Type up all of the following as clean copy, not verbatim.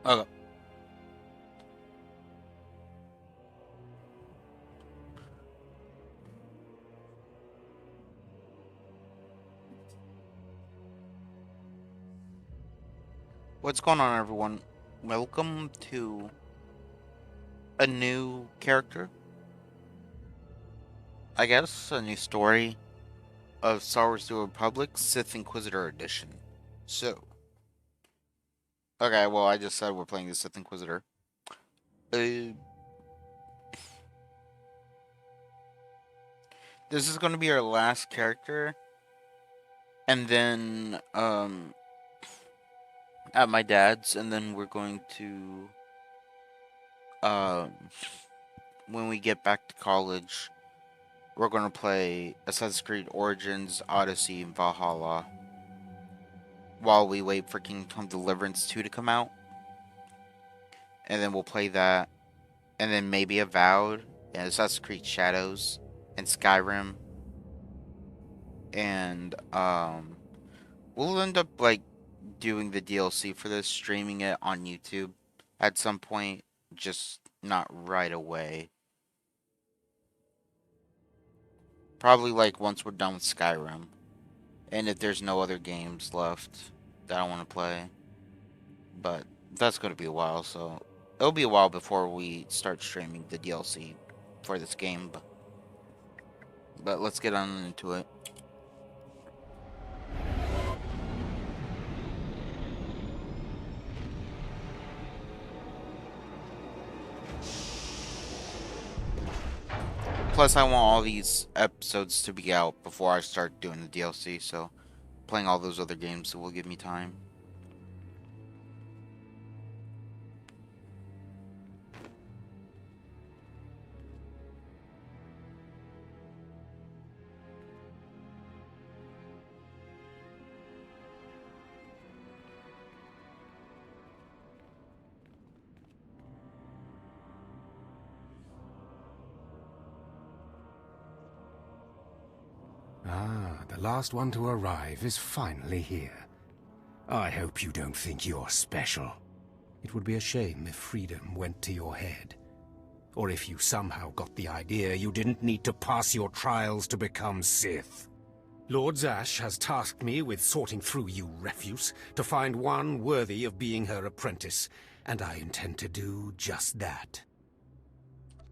Okay. What's going on, everyone? Welcome to a new character, I guess, a new story of Star Wars The Republic, Sith Inquisitor Edition. So, okay, well, I just said we're playing the Sith Inquisitor. Uh, this is going to be our last character, and then, at my dad's, and then we're going to, um, when we get back to college, we're going to play Assassin's Creed Origins, Odyssey, and Valhalla while we wait for Kingdom Deliverance 2 to come out. And then we'll play that. And then maybe Avowed, and Assassin's Creed Shadows, and Skyrim. And we'll end up like doing the DLC for this, streaming it on YouTube at some point, just not right away. Probably like once we're done with Skyrim. And if there's no other games left that I want to play. But that's going to be a while, so it'll be a while before we start streaming the DLC for this game. But let's get on into it. Plus, I want all these episodes to be out before I start doing the DLC, so playing all those other games will give me time. Ah, the last one to arrive is finally here. I hope you don't think you're special. It would be a shame if freedom went to your head. Or if you somehow got the idea you didn't need to pass your trials to become Sith. Lord Zash has tasked me with sorting through you refuse to find one worthy of being her apprentice, and I intend to do just that.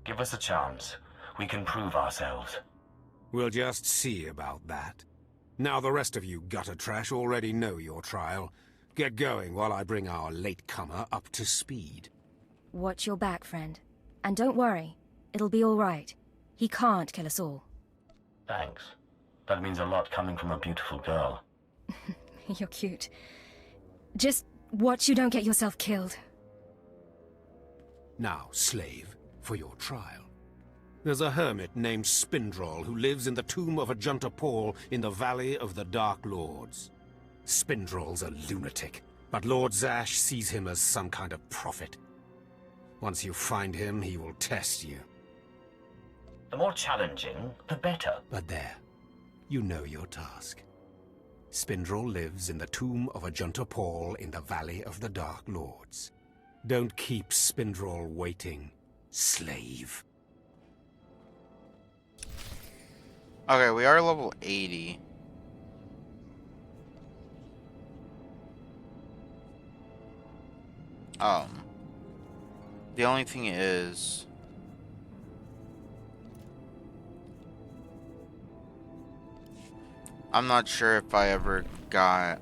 Give us a chance. We can prove ourselves. We'll just see about that. Now the rest of you gutter trash already know your trial. Get going while I bring our latecomer up to speed. Watch your back, friend. And don't worry. It'll be all right. He can't kill us all. Thanks. That means a lot coming from a beautiful girl. You're cute. Just watch you don't get yourself killed. Now, slave, for your trial. There's a hermit named Spindrol who lives in the tomb of Ajunta Paul in the Valley of the Dark Lords. Spindrol's a lunatic, but Lord Zash sees him as some kind of prophet. Once you find him, he will test you. The more challenging, the better. But there, you know your task. Spindrol lives in the tomb of Ajunta Paul in the Valley of the Dark Lords. Don't keep Spindrol waiting, slave. Okay, we are level 80. The only thing is, I'm not sure if I ever got,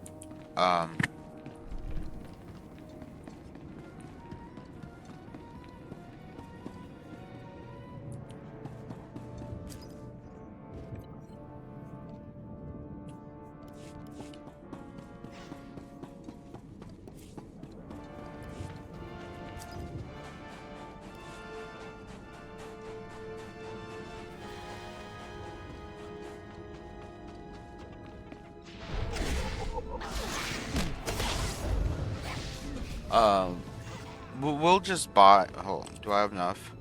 we'll just buy. Oh, do I have enough?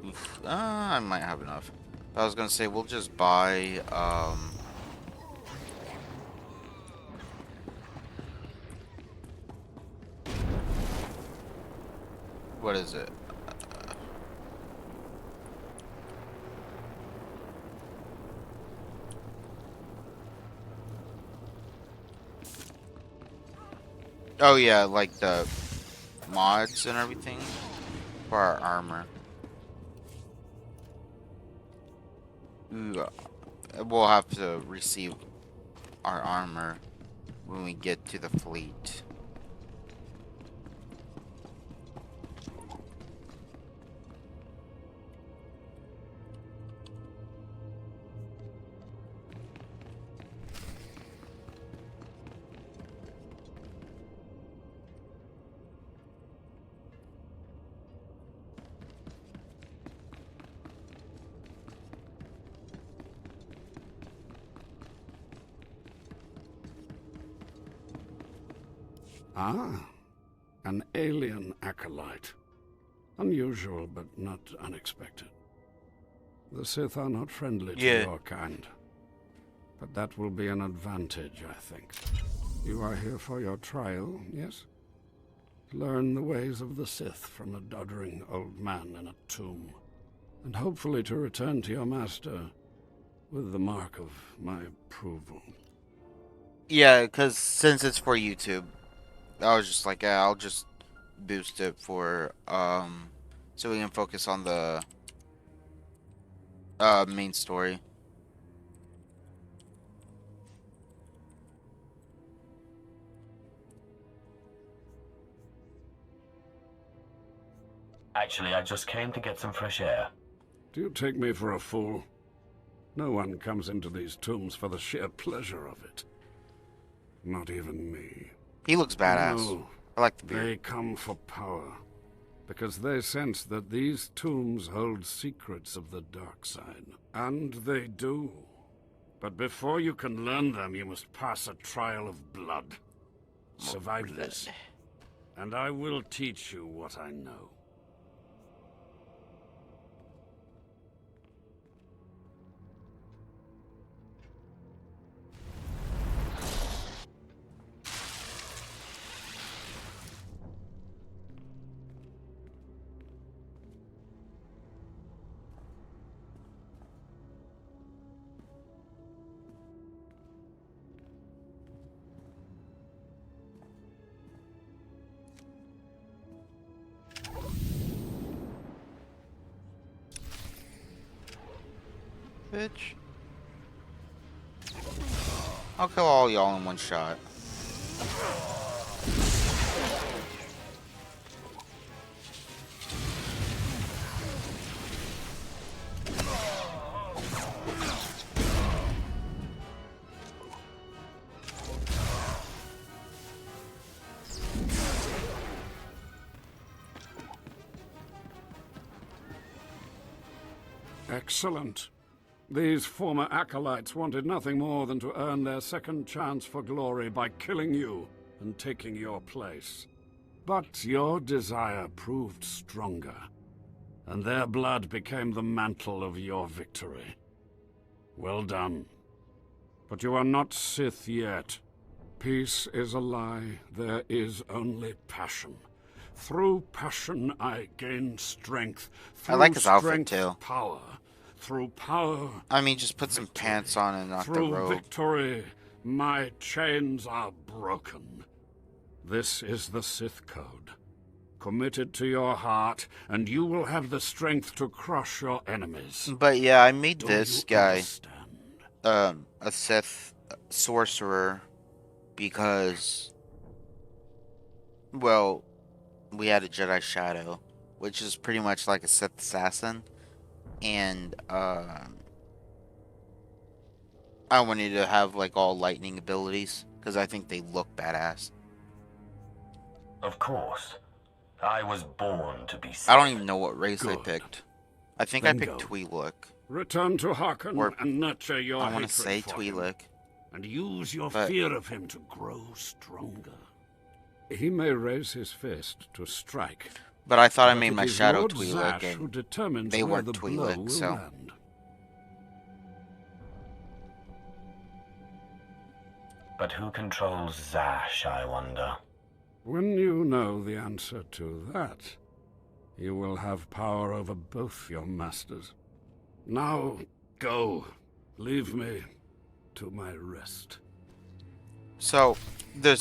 Oof. I might have enough. I was gonna say we'll just buy. What is it? Oh yeah, like the mods and everything for our armor. Ooh, we'll have to receive our armor when we get to the fleet. Ah, an alien acolyte. Unusual, but not unexpected. The Sith are not friendly to Yeah. your kind. But that will be an advantage, I think. You are here for your trial, yes? Learn the ways of the Sith from a doddering old man in a tomb. And hopefully to return to your master with the mark of my approval. Yeah, because since it's for YouTube, I was just like, yeah, I'll just boost it for, so we can focus on the, main story. Actually, I just came to get some fresh air. Do you take me for a fool? No one comes into these tombs for the sheer pleasure of it. Not even me. He looks badass. No, I like the beard. they come for power. Because they sense that these tombs hold secrets of the dark side. And they do. But before you can learn them, you must pass a trial of blood. Survive this. And I will teach you what I know. Bitch. I'll kill all y'all in one shot. Excellent. These former acolytes wanted nothing more than to earn their second chance for glory by killing you and taking your place. But your desire proved stronger, and their blood became the mantle of your victory. Well done. But you are not Sith yet. Peace is a lie. There is only passion. Through passion I gain strength. Through I like his outfit, strength, too. power. Through power, I mean, just put some victory. pants on and not the Through robe. victory, my chains are broken. This is the Sith Code. Commit it to your heart, and you will have the strength to crush your enemies. But yeah, I made Do this you guy, understand? a Sith sorcerer because, well, we had a Jedi Shadow, which is pretty much like a Sith assassin, and I wanted to have like all lightning abilities because I think they look badass. Of course. I was born to be Sith. I don't even know what race I Good. picked. I think Then I picked go. Twi'lek. Return to Harkon Or- and nurture your I want hatred to say for him, Twi'lek. and use your but- fear of him to grow stronger. He may raise his fist to strike. But I thought I but made it my is shadow Lord Twi'lek, Zash who and determines they where weren't the blow Twi'lek, will so- land. But who controls Zash, I wonder? When you know the answer to that, You will have power over both your masters. Now, go. Leave me to my rest. So, the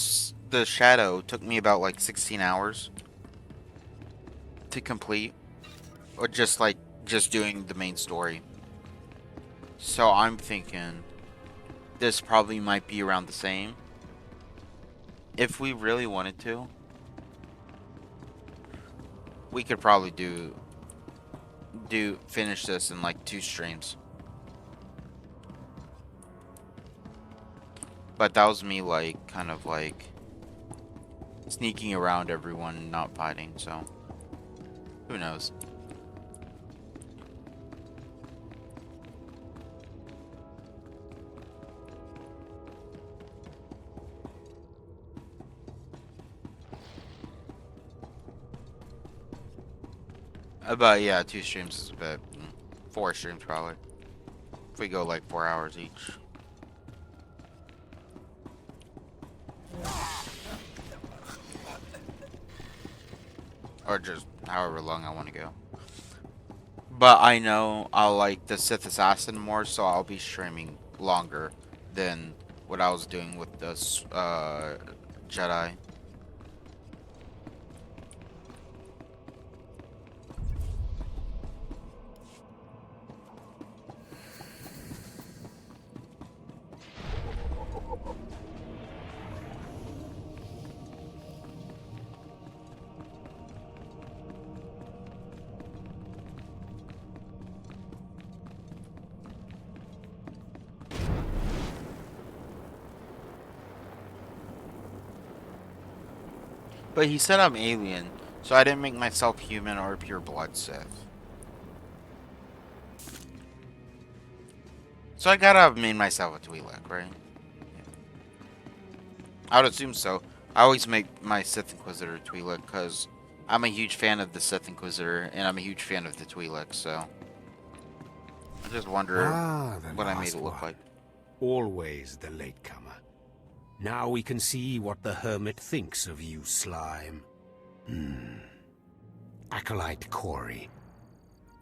shadow took me about like 16 hours to complete, or just doing the main story. So I'm thinking this probably might be around the same. If we really wanted to, we could probably finish this in like 2 streams. But that was me like kind of like sneaking around everyone and not fighting, so who knows. But yeah, 2 streams is a bit. 4 streams probably. If we go like 4 hours each. Or just however long I want to go. But I know I'll like the Sith Assassin more, so I'll be streaming longer than what I was doing with the Jedi. But he said I'm alien, so I didn't make myself human or pure blood Sith. So I gotta have made myself a Twi'lek, right? Yeah. I would assume so. I always make my Sith Inquisitor Twi'lek because I'm a huge fan of the Sith Inquisitor and I'm a huge fan of the Twi'lek, so I just wonder what I made it look like. Always the latecomer. Now we can see what the Hermit thinks of you, Slime. Acolyte Corey.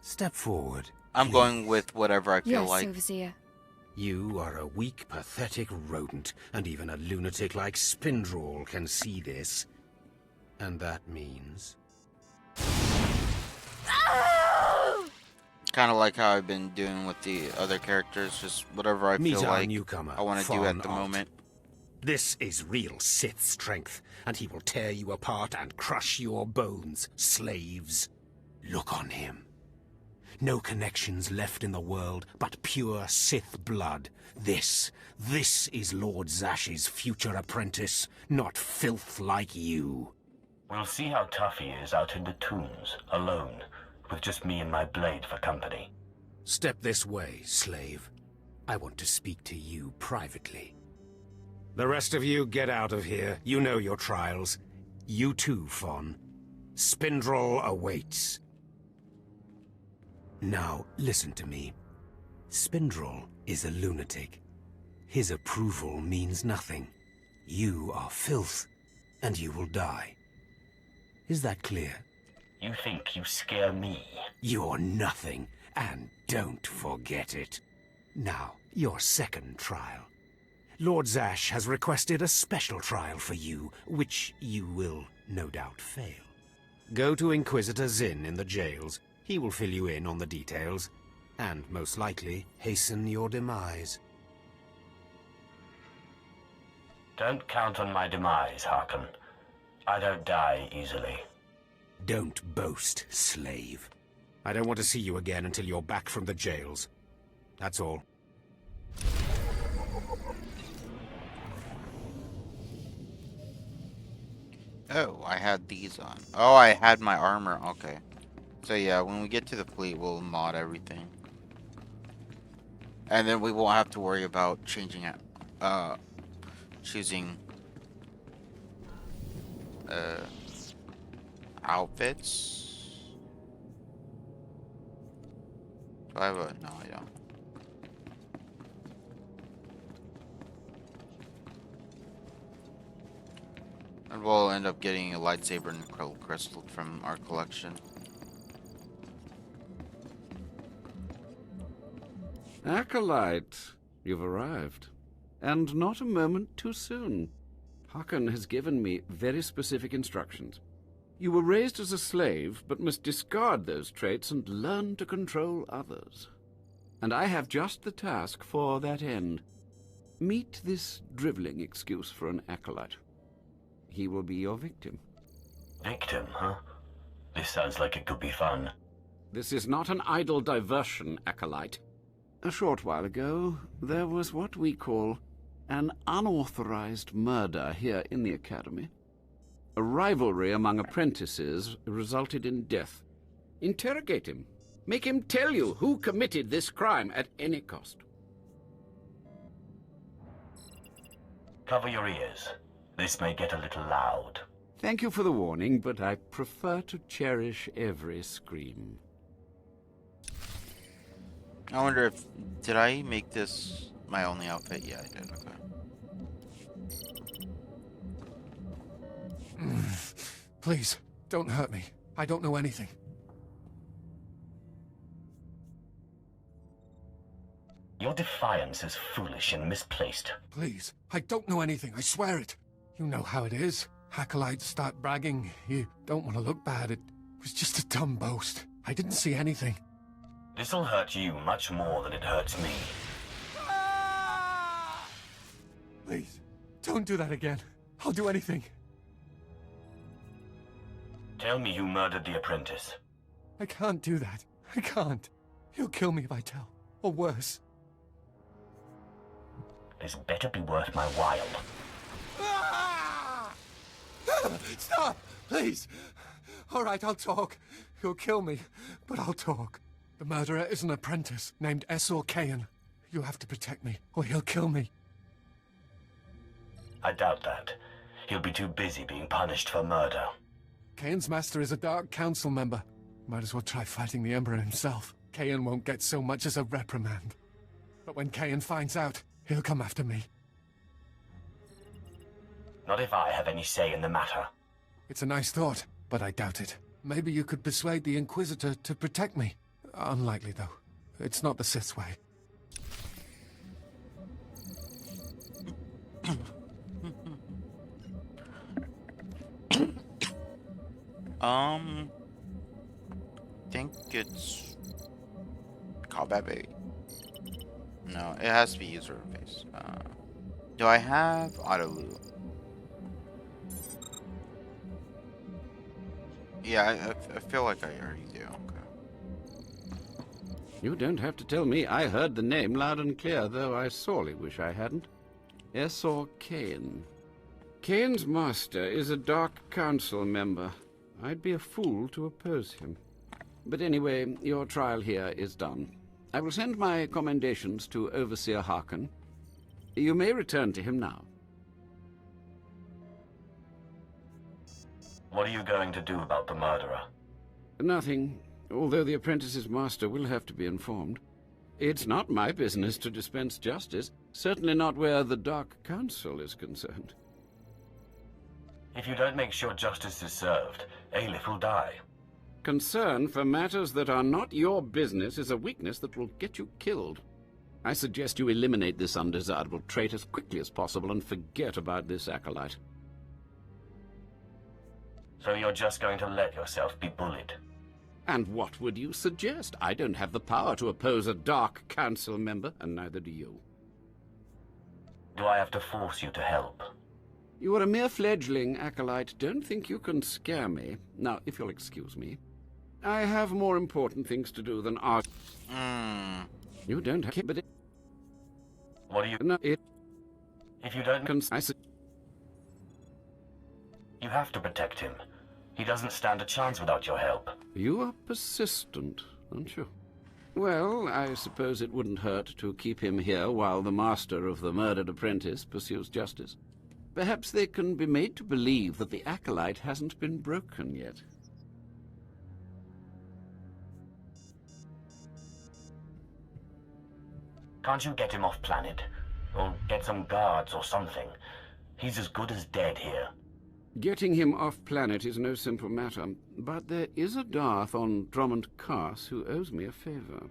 Step forward. I'm going with whatever I feel Yes, like. Overseer. You are a weak, pathetic rodent, and even a lunatic like Spindrel can see this. And that means... Kind of like how I've been doing with the other characters, just whatever I Meet feel our like newcomer, I want to do at the Fawn Art. moment. This is real Sith strength, and he will tear you apart and crush your bones, slaves. Look on him. No connections left in the world, but pure Sith blood. This is Lord Zash's future apprentice, not filth like you. We'll see how tough he is out in the tombs, alone, with just me and my blade for company. Step this way, slave. I want to speak to you privately. The rest of you get out of here. You know your trials. You too, Fawn. Spindrel awaits. Now, listen to me. Spindrel is a lunatic. His approval means nothing. You are filth, and you will die. Is that clear? You think you scare me? You're nothing, and don't forget it. Now, your second trial. Lord Zash has requested a special trial for you, which you will no doubt fail. Go to Inquisitor Zinn in the jails. He will fill you in on the details, and most likely hasten your demise. Don't count on my demise, Harkon. I don't die easily. Don't boast, slave. I don't want to see you again until you're back from the jails. That's all. Oh, I had these on. Oh, I had my armor. Okay. So yeah, when we get to the fleet, we'll mod everything. And then we won't have to worry about changing it. Choosing outfits. Do I have a... No, I don't. And we'll end up getting a lightsaber and crystal from our collection. Acolyte, you've arrived. And not a moment too soon. Hakan has given me very specific instructions. You were raised as a slave, but must discard those traits and learn to control others. And I have just the task for that end. Meet this drivelling excuse for an acolyte. He will be your victim. Victim, huh? This sounds like it could be fun. This is not an idle diversion, acolyte. A short while ago, there was what we call an unauthorized murder here in the Academy. A rivalry among apprentices resulted in death. Interrogate him. Make him tell you who committed this crime at any cost. Cover your ears. This may get a little loud. Thank you for the warning, but I prefer to cherish every scream. I wonder if... Did I make this my only outfit? Yeah, I did. Okay. Please, don't hurt me. I don't know anything. Your defiance is foolish and misplaced. Please, I don't know anything, I swear it. You know how it is. Acolytes start bragging. You don't want to look bad. It was just a dumb boast. I didn't see anything. This'll hurt you much more than it hurts me. Please, don't do that again. I'll do anything. Tell me who murdered the apprentice. I can't do that. I can't. He'll kill me if I tell. Or worse. This better be worth my while. Stop! Please! All right, I'll talk. He'll kill me, but I'll talk. The murderer is an apprentice named Essor Kayan. You have to protect me, or he'll kill me. I doubt that. He'll be too busy being punished for murder. Kayan's master is a Dark Council member. Might as well try fighting the Emperor himself. Kayan won't get so much as a reprimand. But when Kayan finds out, he'll come after me. Not if I have any say in the matter. It's a nice thought, but I doubt it. Maybe you could persuade the Inquisitor to protect me. Unlikely, though. It's not the Sith's way. Think it's combat bait. No, it has to be user interface. Do I have auto loot? Yeah, I feel like I already do. Okay. You don't have to tell me. I heard the name loud and clear, though I sorely wish I hadn't. Essor Kayan. Kayan's master is a Dark Council member. I'd be a fool to oppose him. But anyway, your trial here is done. I will send my commendations to Overseer Hakan. You may return to him now. What are you going to do about the murderer? Nothing, although the apprentice's master will have to be informed. It's not my business to dispense justice, certainly not where the Dark Council is concerned. If you don't make sure justice is served, Aelith will die. Concern for matters that are not your business is a weakness that will get you killed. I suggest you eliminate this undesirable trait as quickly as possible and forget about this acolyte. So you're just going to let yourself be bullied? And what would you suggest? I don't have the power to oppose a Dark Council member, and neither do you. Do I have to force you to help? You are a mere fledgling, acolyte. Don't think you can scare me. Now, if you'll excuse me, I have more important things to do than argue. You don't have... But What do you... no, it... If you don't... I You have to protect him. He doesn't stand a chance without your help. You are persistent, aren't you? Well, I suppose it wouldn't hurt to keep him here while the master of the murdered apprentice pursues justice. Perhaps they can be made to believe that the acolyte hasn't been broken yet. Can't you get him off planet? Or get some guards or something? He's as good as dead here. Getting him off planet is no simple matter, but there is a Darth on Drummond Cars who owes me a favor.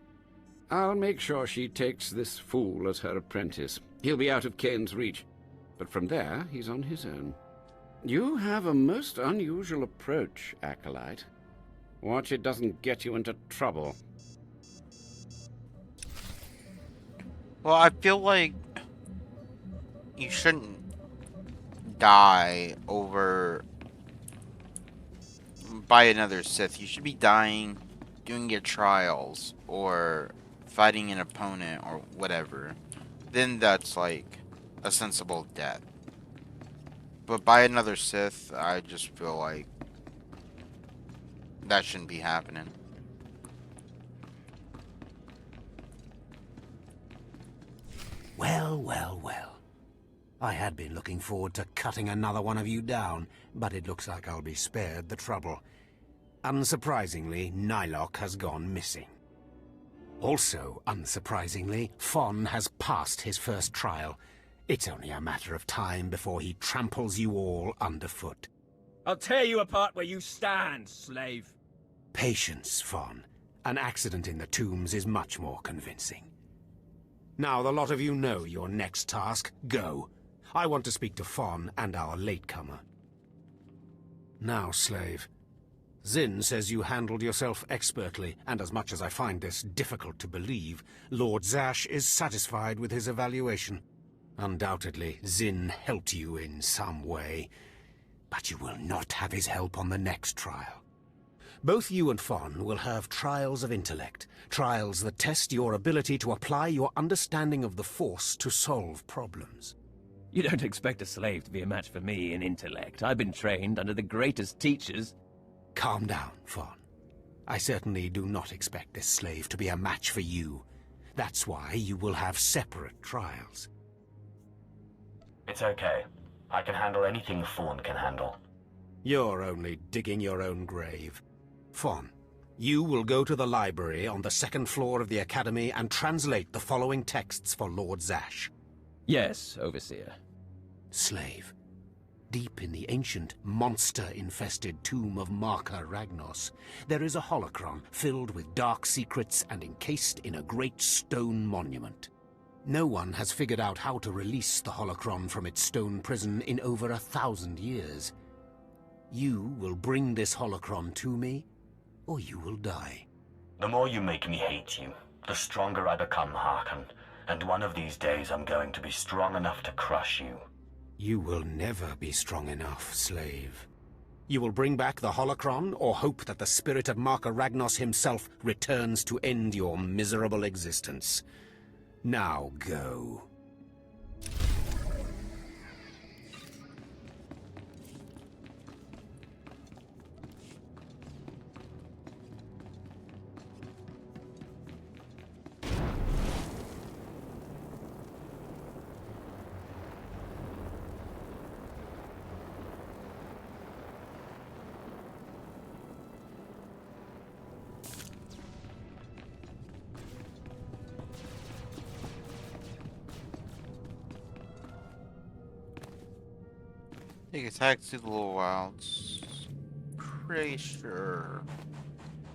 I'll make sure she takes this fool as her apprentice. He'll be out of Kane's reach, but from there he's on his own. You have a most unusual approach, Acolyte. Watch it doesn't get you into trouble. Well, I feel like you shouldn't die over by another Sith. You should be dying doing your trials or fighting an opponent or whatever. Then that's like a sensible death. But by another Sith, I just feel like that shouldn't be happening. Well, well, well. I had been looking forward to cutting another one of you down, but it looks like I'll be spared the trouble. Unsurprisingly, Nylock has gone missing. Also, unsurprisingly, Fon has passed his first trial. It's only a matter of time before he tramples you all underfoot. I'll tear you apart where you stand, slave. Patience, Fon. An accident in the tombs is much more convincing. Now the lot of you know your next task. Go. I want to speak to Fon and our latecomer. Now, slave. Zin says you handled yourself expertly, and as much as I find this difficult to believe, Lord Zash is satisfied with his evaluation. Undoubtedly, Zin helped you in some way, but you will not have his help on the next trial. Both you and Fon will have trials of intellect, trials that test your ability to apply your understanding of the Force to solve problems. You don't expect a slave to be a match for me in intellect. I've been trained under the greatest teachers. Calm down, Fon. I certainly do not expect this slave to be a match for you. That's why you will have separate trials. It's okay. I can handle anything Fawn can handle. You're only digging your own grave. Fon, you will go to the library on the second floor of the Academy and translate the following texts for Lord Zash. Yes, Overseer. Slave. Deep in the ancient, monster-infested tomb of Marka Ragnos, there is a holocron filled with dark secrets and encased in a great stone monument. No one has figured out how to release the holocron from its stone prison in over 1,000 years. You will bring this holocron to me, or you will die. The more you make me hate you, the stronger I become, Harkon. And one of these days I'm going to be strong enough to crush you. You will never be strong enough, slave. You will bring back the holocron, or hope that the spirit of Marka Ragnos himself returns to end your miserable existence. Now go. Take attack to the little wilds. Pretty sure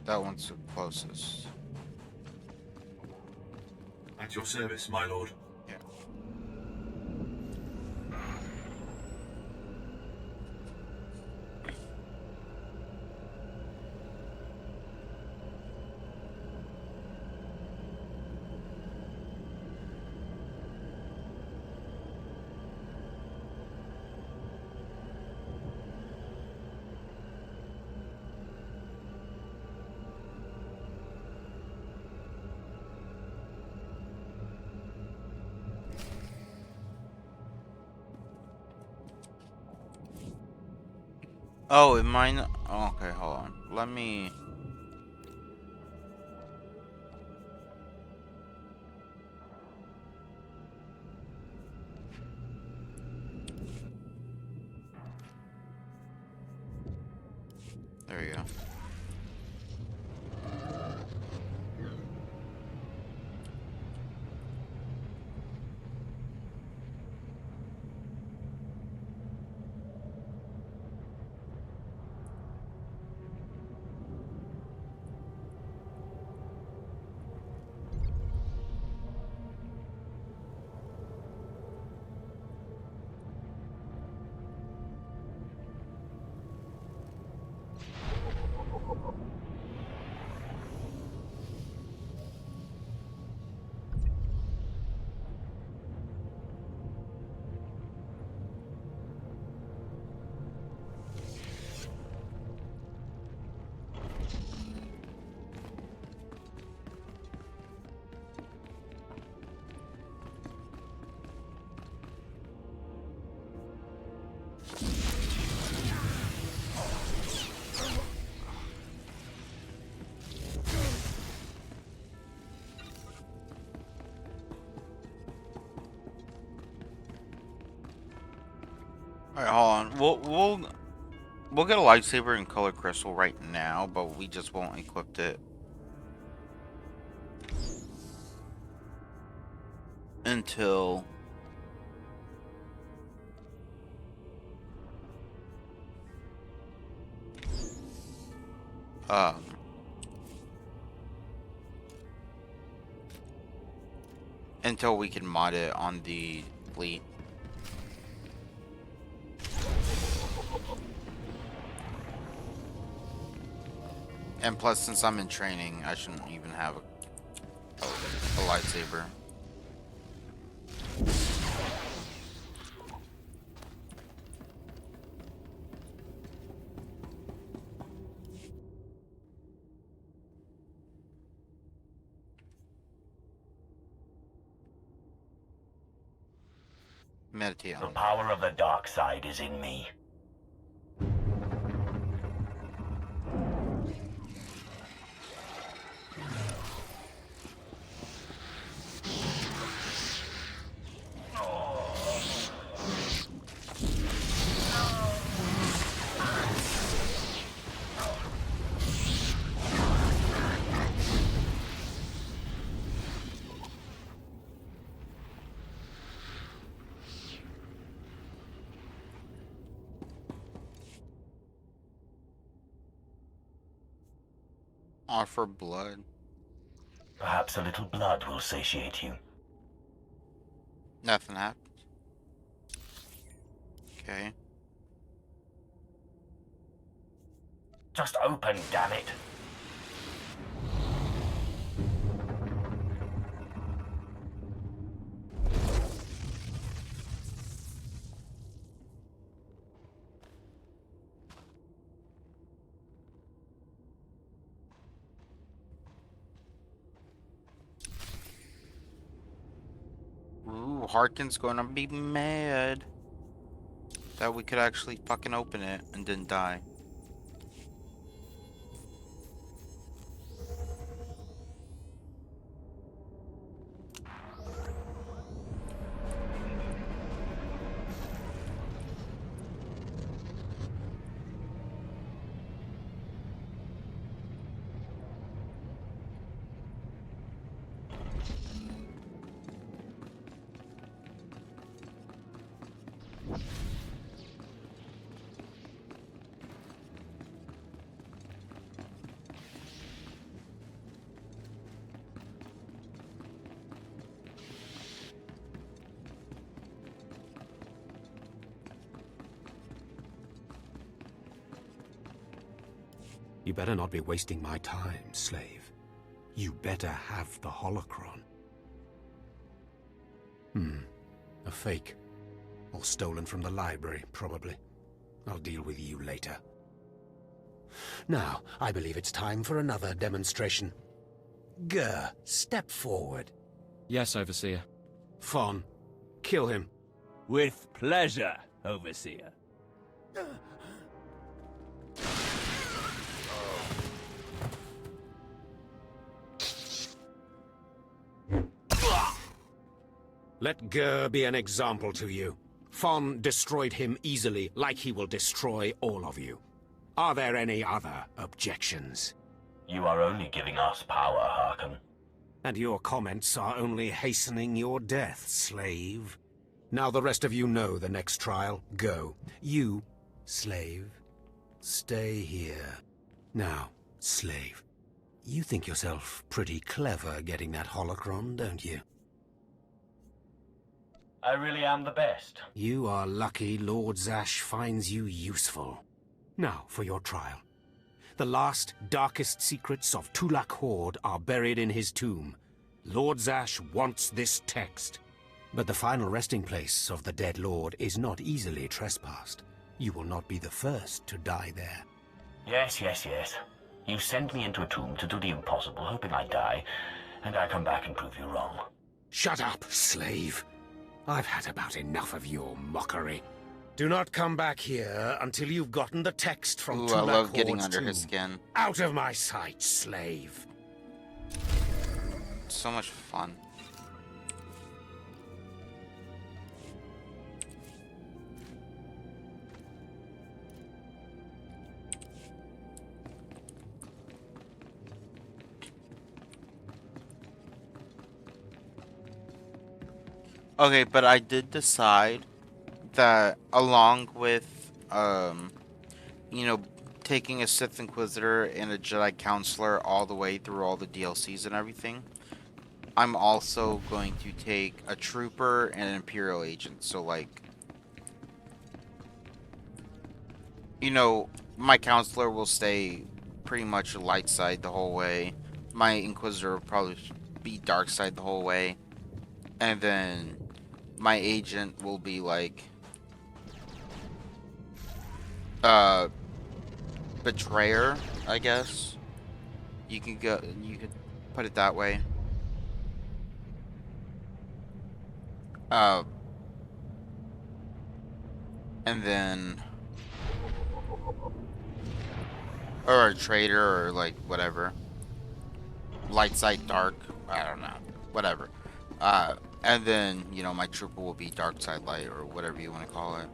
that one's the closest. At your service, my lord. Yeah. Oh, it might not. Oh, okay, hold on. Let me. There we go. Alright, hold on. We'll get a lightsaber in color crystal right now, but we just won't equip it until um until we can mod it on the fleet. And plus, since I'm in training, I shouldn't even have a lightsaber. Meditate The on it. power of the dark side is in me. Offer blood. Perhaps a little blood will satiate you. Nothing happened. Okay. Just open, damn it. Ooh, Harkin's gonna be mad that we could actually fucking open it and didn't die. You better not be wasting my time, slave. You better have the holocron. A fake. Or stolen from the library, probably. I'll deal with you later. Now, I believe it's time for another demonstration. Gur, step forward. Yes, Overseer. Fon, kill him. With pleasure, Overseer. Let Gur be an example to you. Fon destroyed him easily, like he will destroy all of you. Are there any other objections? You are only giving us power, Harkin. And your comments are only hastening your death, slave. Now the rest of you know the next trial. Go. You, slave, stay here. Now, slave, you think yourself pretty clever getting that holocron, don't you? I really am the best. You are lucky Lord Zash finds you useful. Now for your trial. The last, darkest secrets of Tulak Horde are buried in his tomb. Lord Zash wants this text. But the final resting place of the dead lord is not easily trespassed. You will not be the first to die there. Yes. You send me into a tomb to do the impossible, hoping I die, and I come back and prove you wrong. Shut up, slave. I've had about enough of your mockery. Do not come back here until you've gotten the text from Ooh, Tulak I love getting Horde's under tomb. his skin. Out of my sight, slave. So much fun. Okay, but I did decide that along with you know, taking a Sith Inquisitor and a Jedi Counselor all the way through all the DLCs and everything, I'm also going to take a Trooper and an Imperial Agent. So, like, you know, my Counselor will stay pretty much light side the whole way. My Inquisitor will probably be dark side the whole way. And then my Agent will be like, uh, Betrayer, I guess. You could put it that way. Uh, and then, or a traitor or like whatever. Light side dark. I don't know. Whatever. Uh and then, my trooper will be dark side light or whatever you want to call it.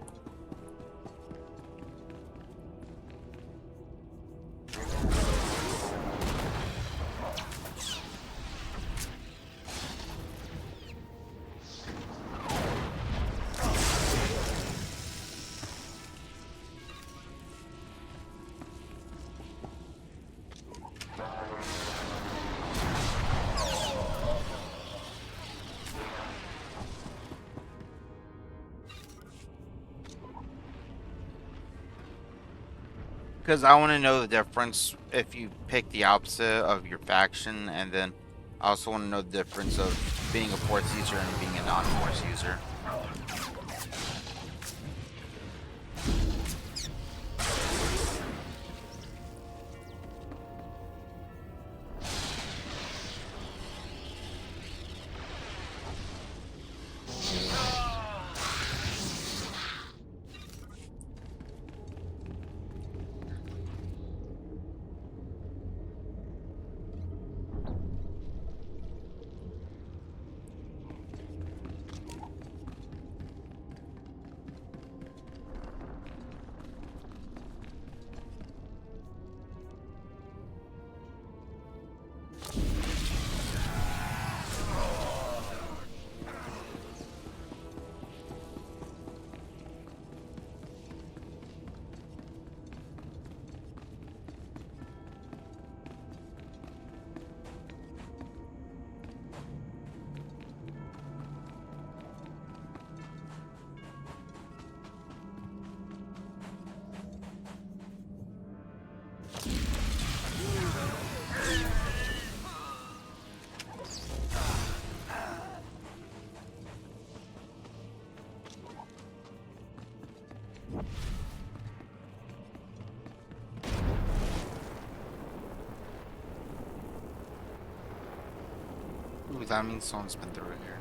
Because I want to know the difference if you pick the opposite of your faction, and then I also want to know the difference of being a Force user and being a non-Force user. Ooh, that means someone's been through here.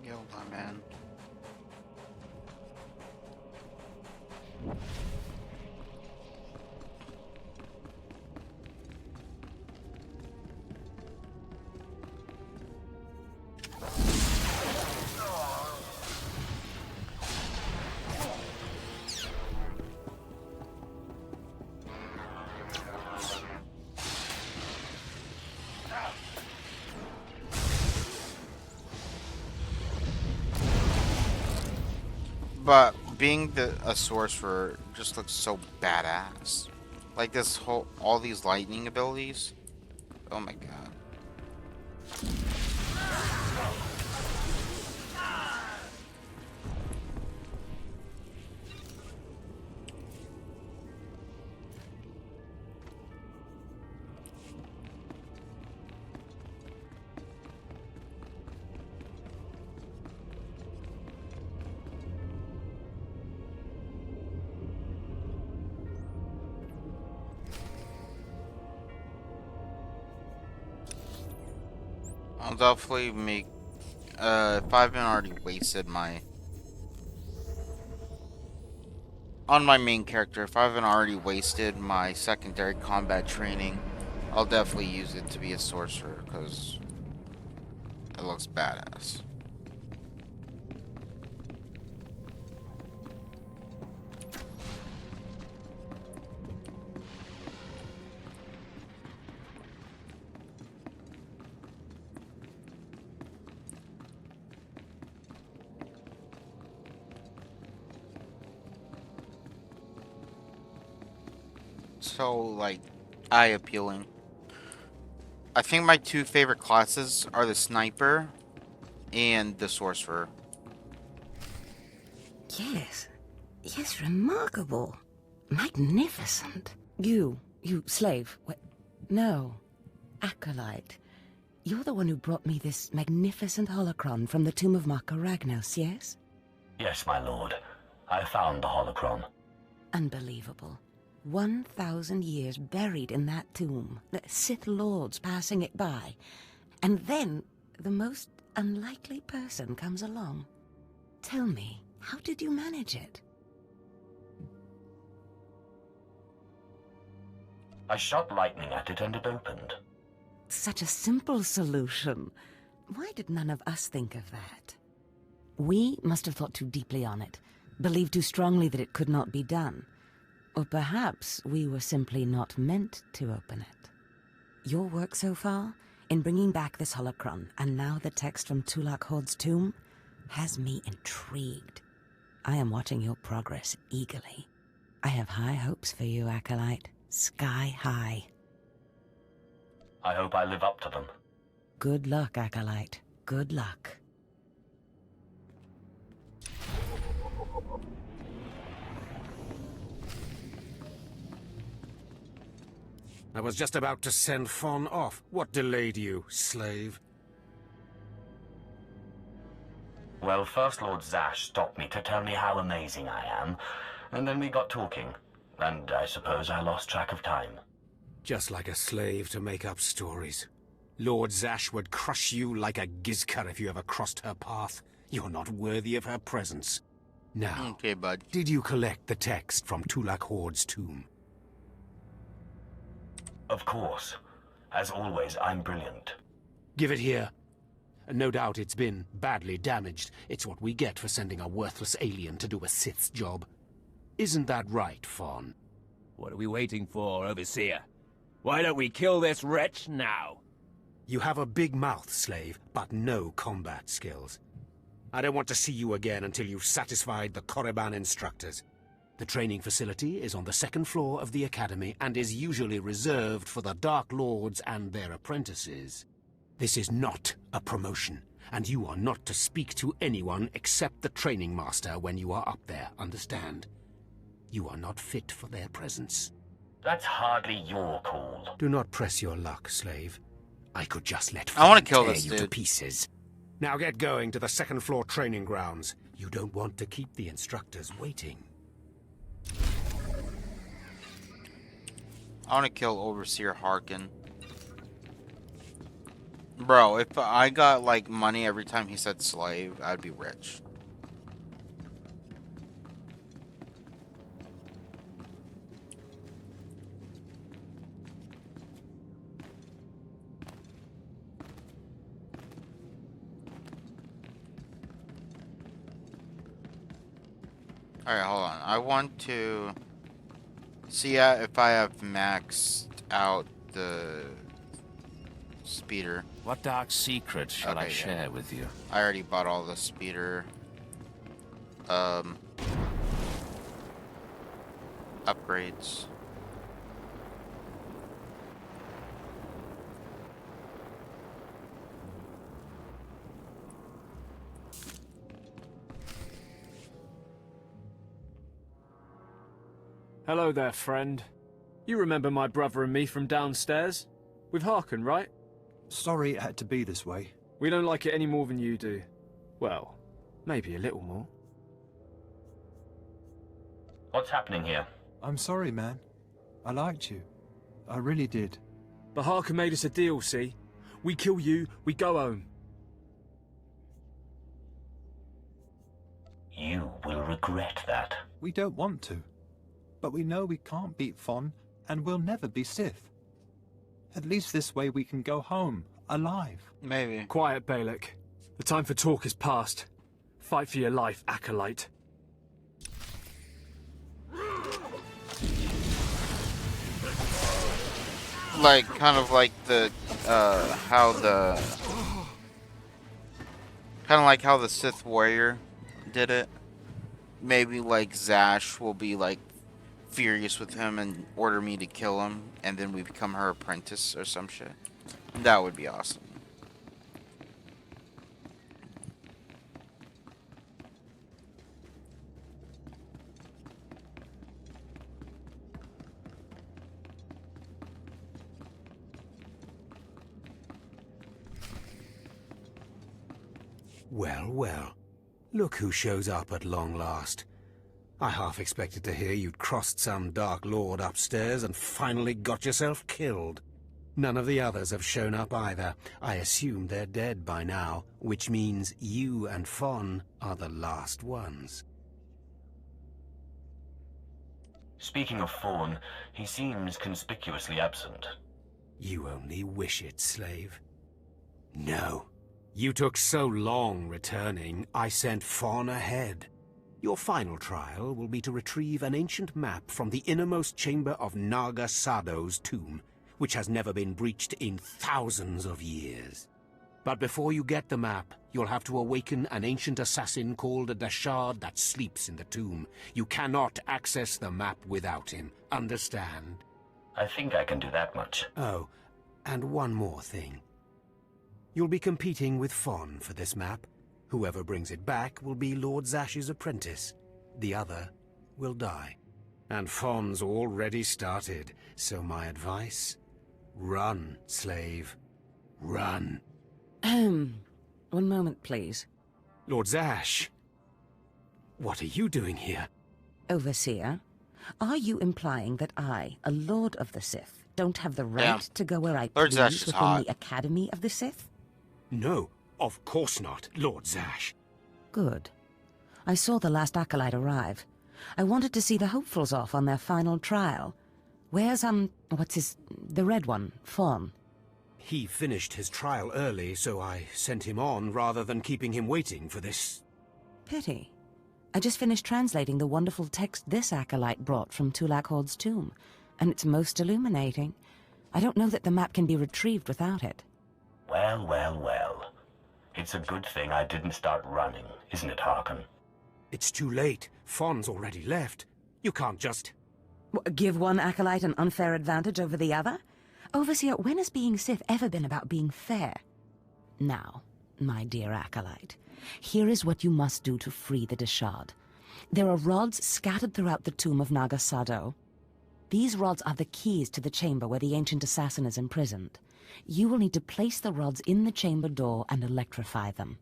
Yeah, hold on, man. But being a sorcerer just looks so badass. Like all these lightning abilities. Oh my god. I'll definitely make, if I haven't already wasted my, on my main character, if I haven't already wasted my secondary combat training, I'll definitely use it to be a sorcerer, because it looks badass. So, like, eye appealing. I think my two favorite classes are the sniper and the sorcerer. Yes. Yes, remarkable. Magnificent. You slave. No. Acolyte. You're the one who brought me this magnificent holocron from the tomb of Marka Ragnos, yes? Yes, my lord. I found the holocron. Unbelievable. 1,000 years buried in that tomb. The Sith Lords passing it by. And then the most unlikely person comes along. Tell me, how did you manage it? I shot lightning at it and it opened. Such a simple solution. Why did none of us think of that? We must have thought too deeply on it, believed too strongly that it could not be done. Or perhaps we were simply not meant to open it. Your work so far, in bringing back this holocron, and now the text from Tulak Horde's tomb, has me intrigued. I am watching your progress eagerly. I have high hopes for you, Acolyte. Sky high. I hope I live up to them. Good luck, Acolyte. Good luck. I was just about to send Fon off. What delayed you, slave? Well, First Lord Zash stopped me to tell me how amazing I am, and then we got talking, and I suppose I lost track of time. Just like a slave to make up stories. Lord Zash would crush you like a gizka if you ever crossed her path. You're not worthy of her presence. Now, Okay, bud. did you collect the text from Tulak Horde's tomb? Of course. As always, I'm brilliant. Give it here. No doubt it's been badly damaged. It's what we get for sending a worthless alien to do a Sith's job. Isn't that right, Fon? What are we waiting for, Overseer? Why don't we kill this wretch now? You have a big mouth, slave, but no combat skills. I don't want to see you again until you've satisfied the Korriban instructors. The training facility is on the second floor of the Academy and is usually reserved for the Dark Lords and their apprentices. This is not a promotion, and you are not to speak to anyone except the training master when you are up there, understand? You are not fit for their presence. That's hardly your call. Do not press your luck, slave. I could just let I wanna Fon kill tear this you to dude. pieces. Now get going to the second floor training grounds. You don't want to keep the instructors waiting. I want to kill Overseer Harkin. Bro, if I got, like, money every time he said slave, I'd be rich. Alright, hold on. I want to see if I have maxed out the speeder. What dark secret shall I Okay, yeah. share with you? I already bought all the speeder upgrades. Hello there, friend. You remember my brother and me from downstairs? With Harkin, right? Sorry it had to be this way. We don't like it any more than you do. Well, maybe a little more. What's happening here? I'm sorry, man. I liked you. I really did. But Harkin made us a deal, see? We kill you, we go home. You will regret that. We don't want to. But we know we can't beat Fon, and we'll never be Sith. At least this way we can go home, alive. Maybe. Quiet, Balak. The time for talk is past. Fight for your life, Acolyte. Like, kind of like the, how the... Kind of like how the Sith Warrior did it. Maybe, like, Zash will be, like, furious with him and order me to kill him, and then we become her apprentice or some shit. That would be awesome. Well, well. Look who shows up at long last. I half expected to hear you'd crossed some Dark Lord upstairs and finally got yourself killed. None of the others have shown up either. I assume they're dead by now, which means you and Fon are the last ones. Speaking of Fawn, he seems conspicuously absent. You only wish it, slave. No. You took so long returning, I sent Fon ahead. Your final trial will be to retrieve an ancient map from the innermost chamber of Naga Sado's tomb, which has never been breached in thousands of years. But before you get the map, you'll have to awaken an ancient assassin called a Dashard that sleeps in the tomb. You cannot access the map without him. Understand? I think I can do that much. Oh, and one more thing. You'll be competing with Fon for this map. Whoever brings it back will be Lord Zash's apprentice. The other will die. And Fon's already started, so my advice? Run, slave. Run. One moment, please. Lord Zash, what are you doing here? Overseer, are you implying that I, a Lord of the Sith, don't have the right to go where I Lord please Zash is within hot. the Academy of the Sith? No, of course not, Lord Zash. Good. I saw the last Acolyte arrive. I wanted to see the hopefuls off on their final trial. Where's, the red one, Fon? He finished his trial early, so I sent him on rather than keeping him waiting for this. Pity. I just finished translating the wonderful text this Acolyte brought from Tulak Horde's tomb, and it's most illuminating. I don't know that the map can be retrieved without it. Well, well, well. It's a good thing I didn't start running, isn't it, Harkin? It's too late. Fon's already left. You can't just... Give one Acolyte an unfair advantage over the other? Overseer, when has being Sith ever been about being fair? Now, my dear Acolyte, here is what you must do to free the Dashard. There are rods scattered throughout the tomb of Naga Sado. These rods are the keys to the chamber where the ancient assassin is imprisoned. You will need to place the rods in the chamber door and electrify them.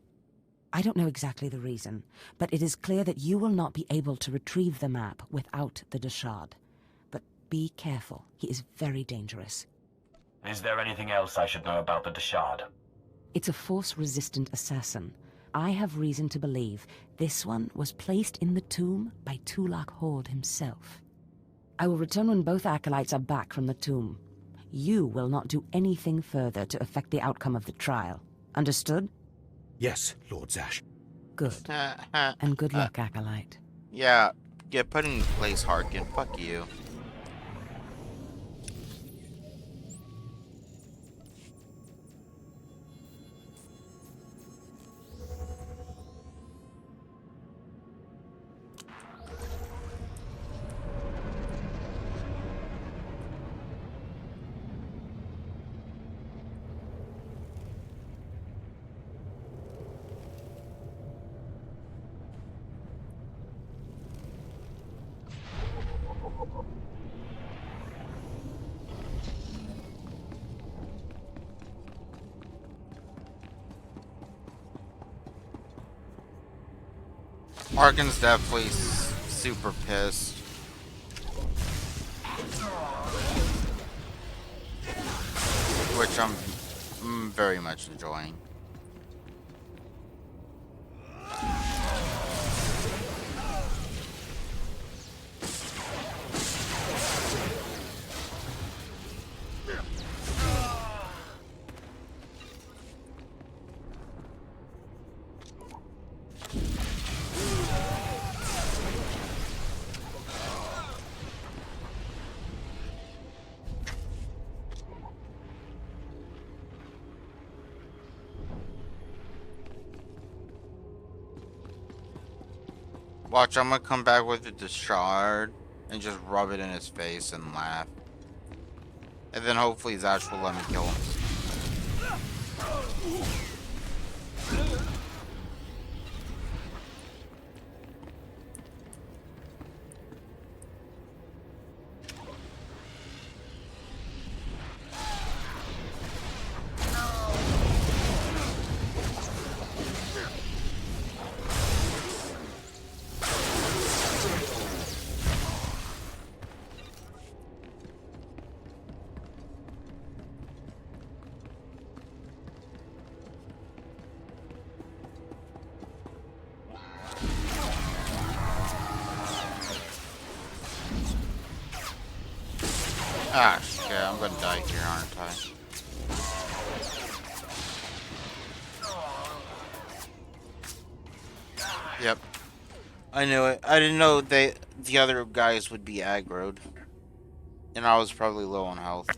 I don't know exactly the reason, but it is clear that you will not be able to retrieve the map without the Dashard. But be careful, he is very dangerous. Is there anything else I should know about the Dashard? It's a force-resistant assassin. I have reason to believe this one was placed in the tomb by Tulak Horde himself. I will return when both Acolytes are back from the tomb. You will not do anything further to affect the outcome of the trial. Understood? Yes, Lord Zash. Good. And good luck, Acolyte. Yeah, get put in place, Harkin. Fuck you. Harkin's definitely super pissed. Which I'm very much enjoying. Watch, I'm gonna come back with the shard and just rub it in his face and laugh. And then hopefully Zash will let me kill him. Ah, shit, I'm gonna die here, aren't I? Yep. I knew it. I didn't know the other guys would be aggroed. And I was probably low on health.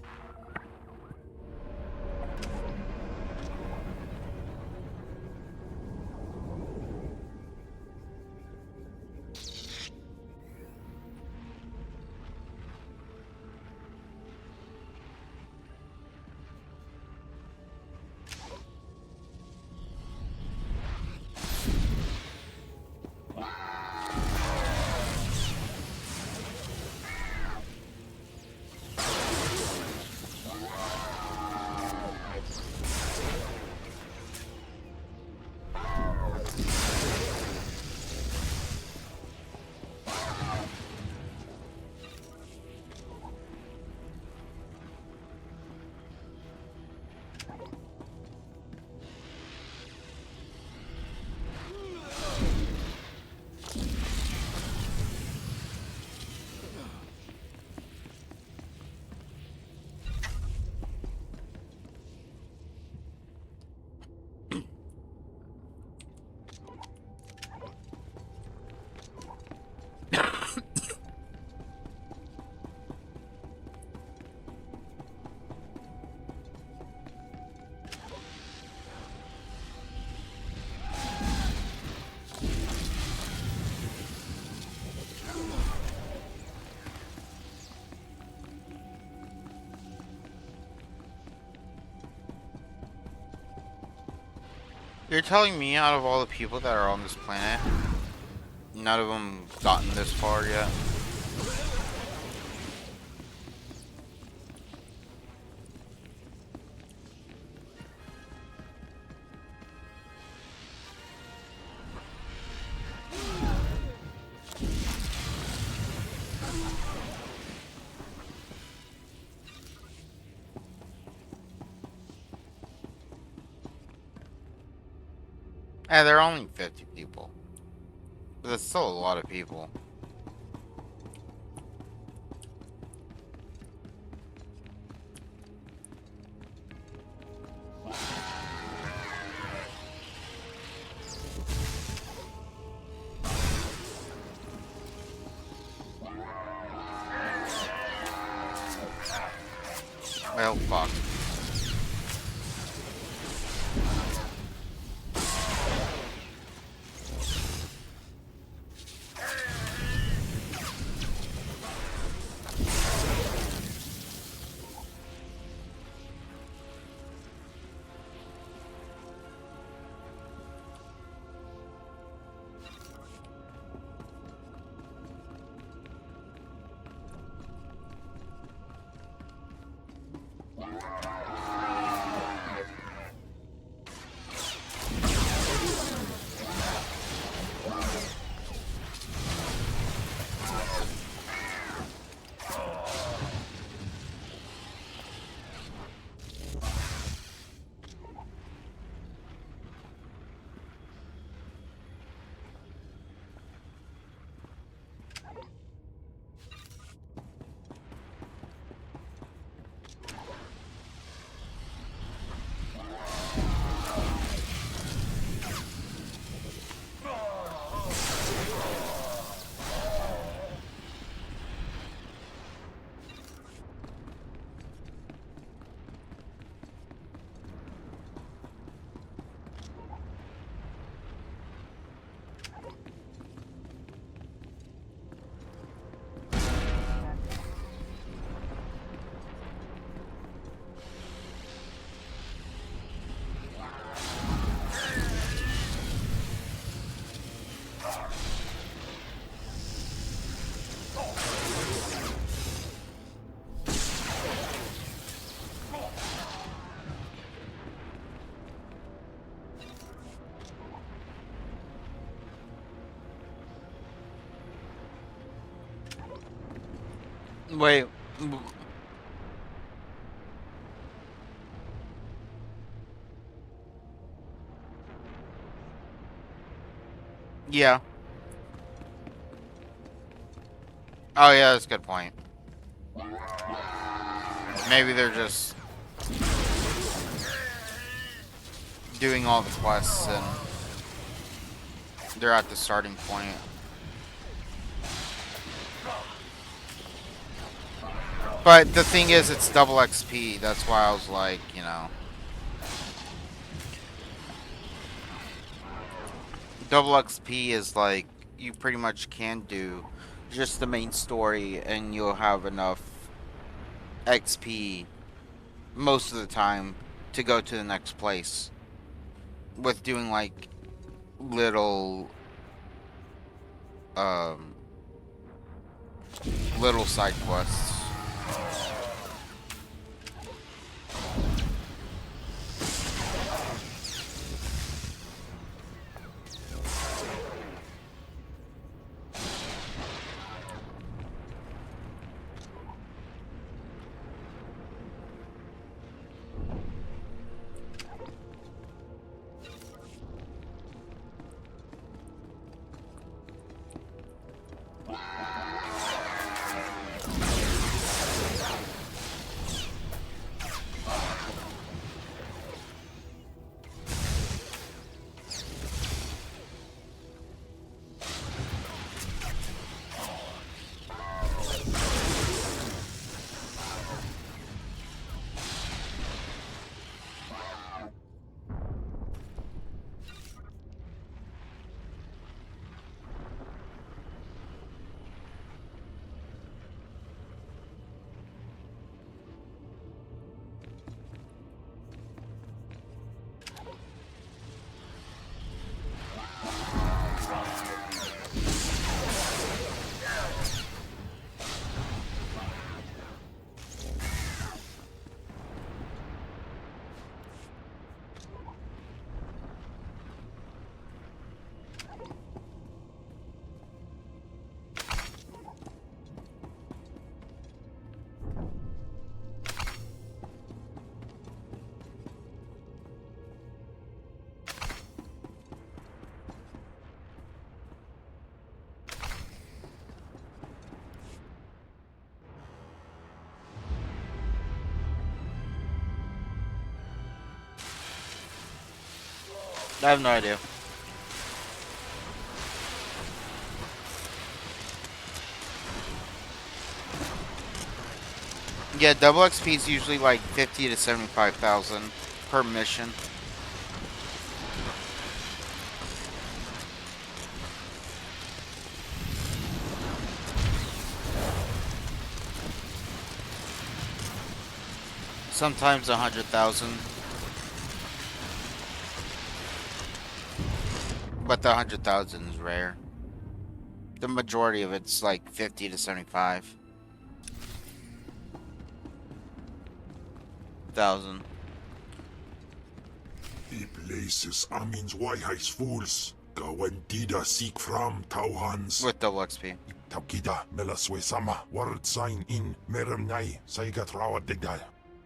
You're telling me out of all the people that are on this planet, none of them gotten this far yet? There are only 50 people. But that's still a lot of people. Well, fuck. Wait. Yeah. Oh yeah, that's a good point. Maybe they're just doing all the quests and they're at the starting point. But the thing is, it's double XP. That's why I was like, you know. Double XP is like, you pretty much can do just the main story and you'll have enough XP most of the time to go to the next place. With doing like little um little side quests. I have no idea. Yeah, double XP is usually like 50 to 75,000 per mission. Sometimes 100,000. But the 100,000 is rare. The majority of it's like 50 to 75,000. The places Amin's Waiheis fools. Gawantida seek from Tauhans. With double XP. Taukida melaswe sama word sign in Meremnai Saigat Rawa Digdal.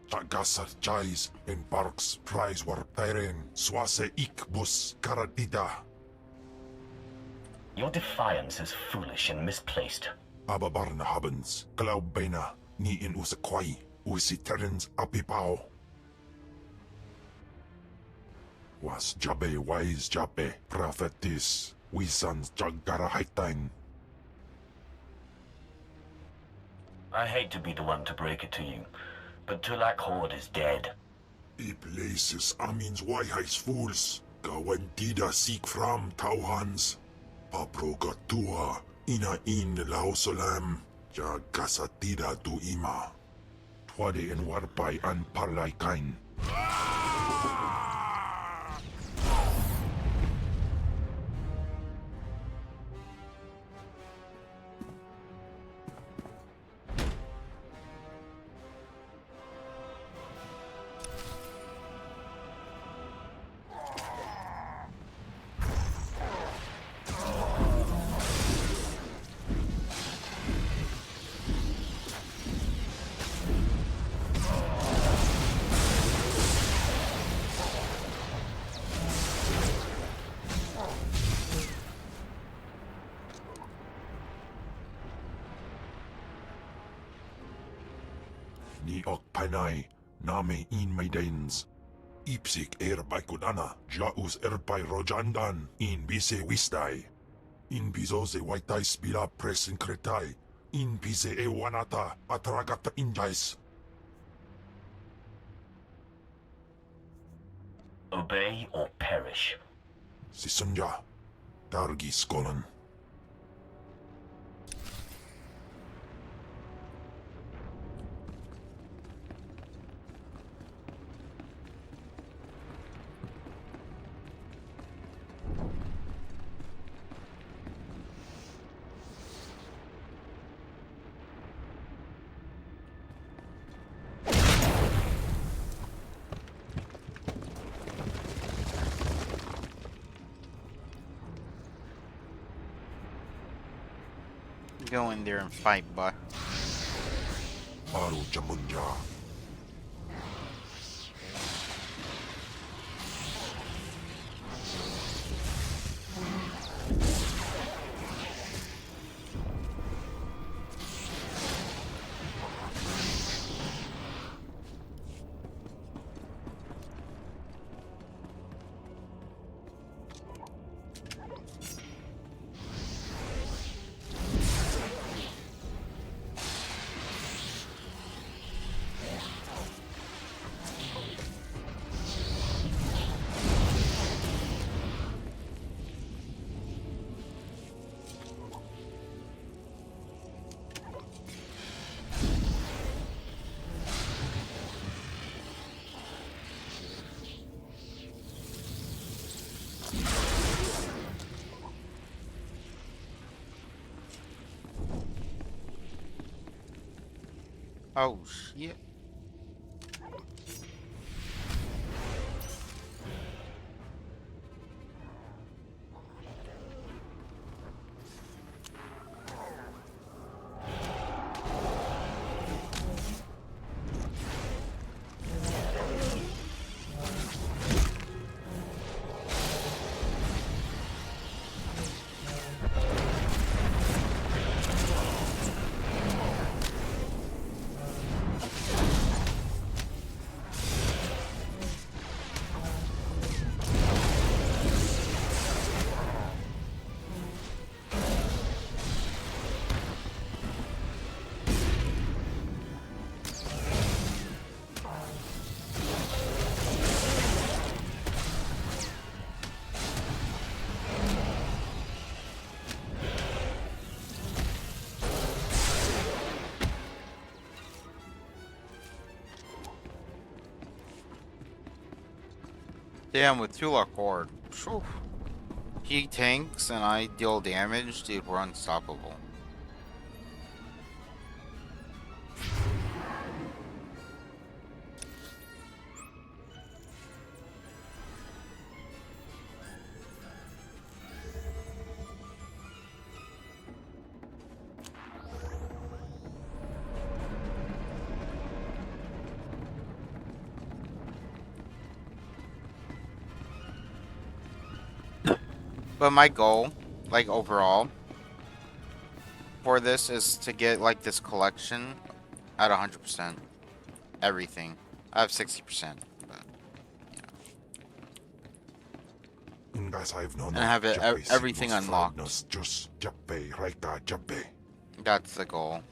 Tagasar Chais in Parks Prize war Tyren Swase Ikbus Karatida. Your defiance is foolish and misplaced. Ababarna Habens, Glaubena, ni in Usakwai, Usiterens Apipao. Was Jabe wise Jabe, prophetess, Wisans Jagara Haitain. I hate to be the one to break it to you, but Tulak Horde is dead. The places Amin's Waihais fools, Gawantida seek from Tauhans. Paprogatua, ina in lausolam, Jagasatida tu ima. Twade en warpai an parlaikain. ni ok panai, name in maidens. Ipsik by kudana, jaus by rojandan, in bise wistai. In bizoze waitai spila presin kretai, in bise wanata, atragata injais. Obey or perish. Sisunja, Dargi Skolan. Go in there and fight, bud. Aru Jamunja. Oh, shit. Damn, with Tulak Horde. Phew. He tanks and I deal damage, dude, we're unstoppable. But my goal, like overall, for this is to get like this collection at 100%. Everything. I have 60%, but you know. And have it, everything unlocked. That's the goal.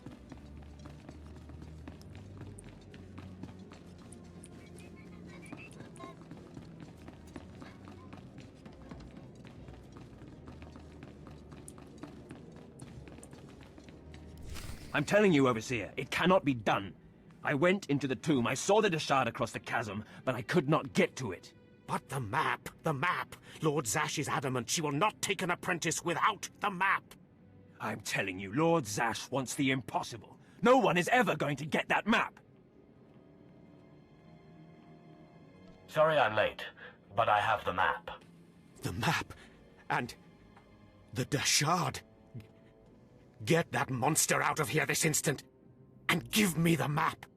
I'm telling you, Overseer, it cannot be done. I went into the tomb, I saw the Deshard across the chasm, but I could not get to it. But the map, the map! Lord Zash is adamant she will not take an apprentice without the map! I'm telling you, Lord Zash wants the impossible. No one is ever going to get that map! Sorry I'm late, but I have the map. The map? And the Deshard? Get that monster out of here this instant, and give me the map!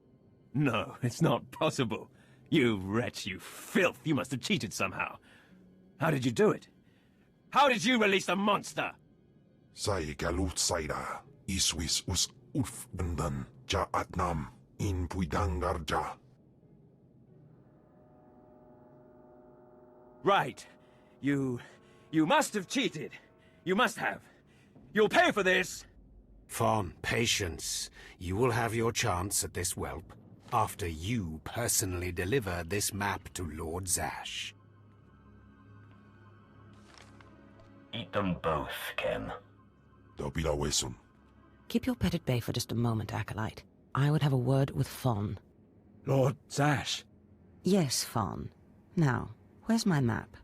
No, it's not possible. You wretch, you filth, you must have cheated somehow. How did you do it? How did you release the monster? Sai galut saida, iswis us ulf bandan, ja atnam, in Puidangarja. Right. You must have cheated. You must have. You'll pay for this! Fawn, patience. You will have your chance at this whelp after you personally deliver this map to Lord Zash. Eat them both, Ken. Dobila Wesum. Keep your pet at bay for just a moment, Acolyte. I would have a word with Fawn. Lord Zash. Yes, Fawn. Now, where's my map?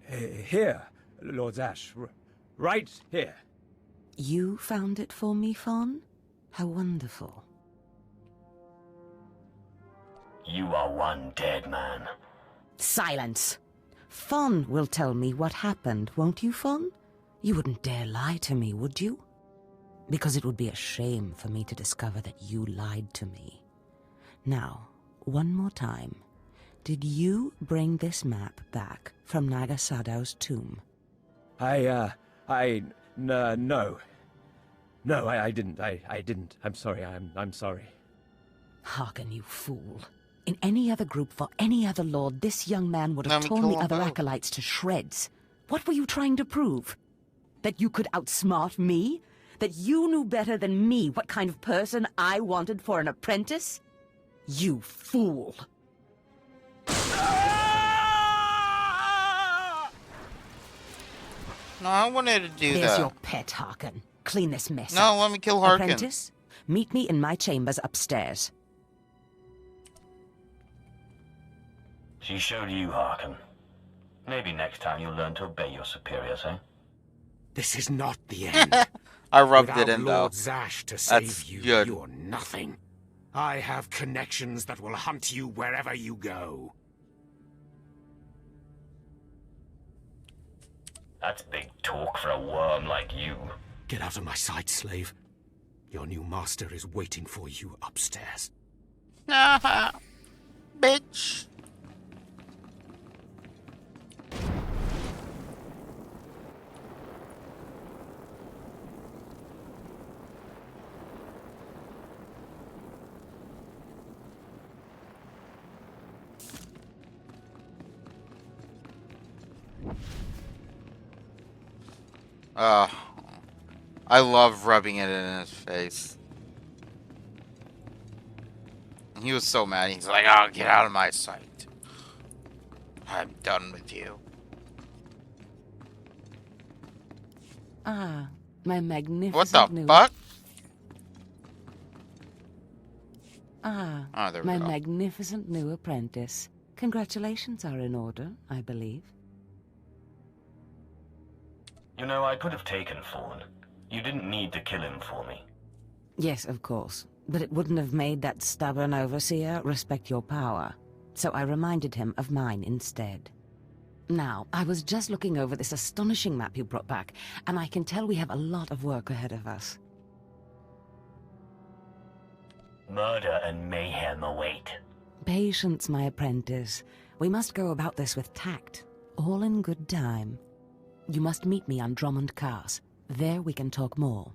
Here, Lord Zash. Right here. You found it for me, Fawn? How wonderful. You are one dead man. Silence! Fawn will tell me what happened, won't you, Fawn? You wouldn't dare lie to me, would you? Because it would be a shame for me to discover that you lied to me. Now, one more time. Did you bring this map back from Nagasadow's tomb? No. No, I didn't. I didn't. I'm sorry. I'm sorry. Hearken, you fool. In any other group for any other lord, this young man would have torn the other acolytes to shreds. What were you trying to prove? That you could outsmart me? That you knew better than me what kind of person I wanted for an apprentice? You fool! No, I wanted to do that. There's your pet, Harkin. Clean this mess No, up. let me kill Harkin. Apprentice, meet me in my chambers upstairs. She showed you, Harkin. Maybe next time you'll learn to obey your superiors, eh? This is not the end. I rubbed Without it in, Lord though. Zash to That's save you, good. you're nothing. I have connections that will hunt you wherever you go. That's big talk for a worm like you. Get out of my sight, slave. Your new master is waiting for you upstairs. Bitch. I love rubbing it in his face. He was so mad. He's like, "Oh, get out of my sight. I'm done with you." Ah, my magnificent What the new... fuck? Ah, there we my go. magnificent new apprentice. Congratulations are in order, I believe. You know, I could have taken Fawn. You didn't need to kill him for me. Yes, of course. But it wouldn't have made that stubborn overseer respect your power. So I reminded him of mine instead. Now, I was just looking over this astonishing map you brought back, and I can tell we have a lot of work ahead of us. Murder and mayhem await. Patience, my apprentice. We must go about this with tact, all in good time. You must meet me on Drummond Cars. There we can talk more.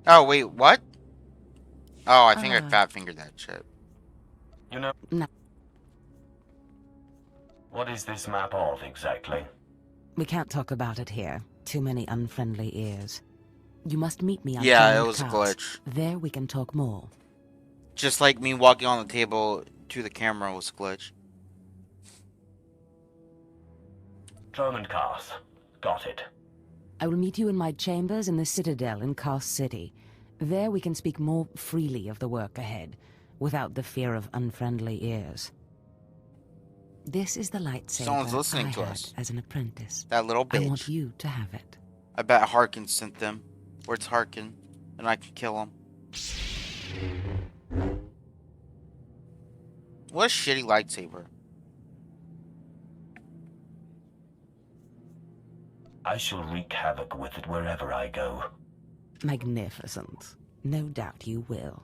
Oh, wait, what? Oh, I think I fat-fingered that shit. You know... No. What is this map of, exactly? We can't talk about it here. Too many unfriendly ears. You must meet me on Yeah, Drummond it was a Cars. glitch. There we can talk more. Just like me walking on the table to the camera was a glitch. Drummond Cars. Got it. I will meet you in my chambers in the Citadel in Kars City. There we can speak more freely of the work ahead, without the fear of unfriendly ears. This is the lightsaber Someone's listening I to had us. as an apprentice. That little bitch. I want you to have it. I bet Harkin sent them. Or it's Harkin. And I can kill him. What a shitty lightsaber. I shall wreak havoc with it wherever I go. Magnificent. No doubt you will.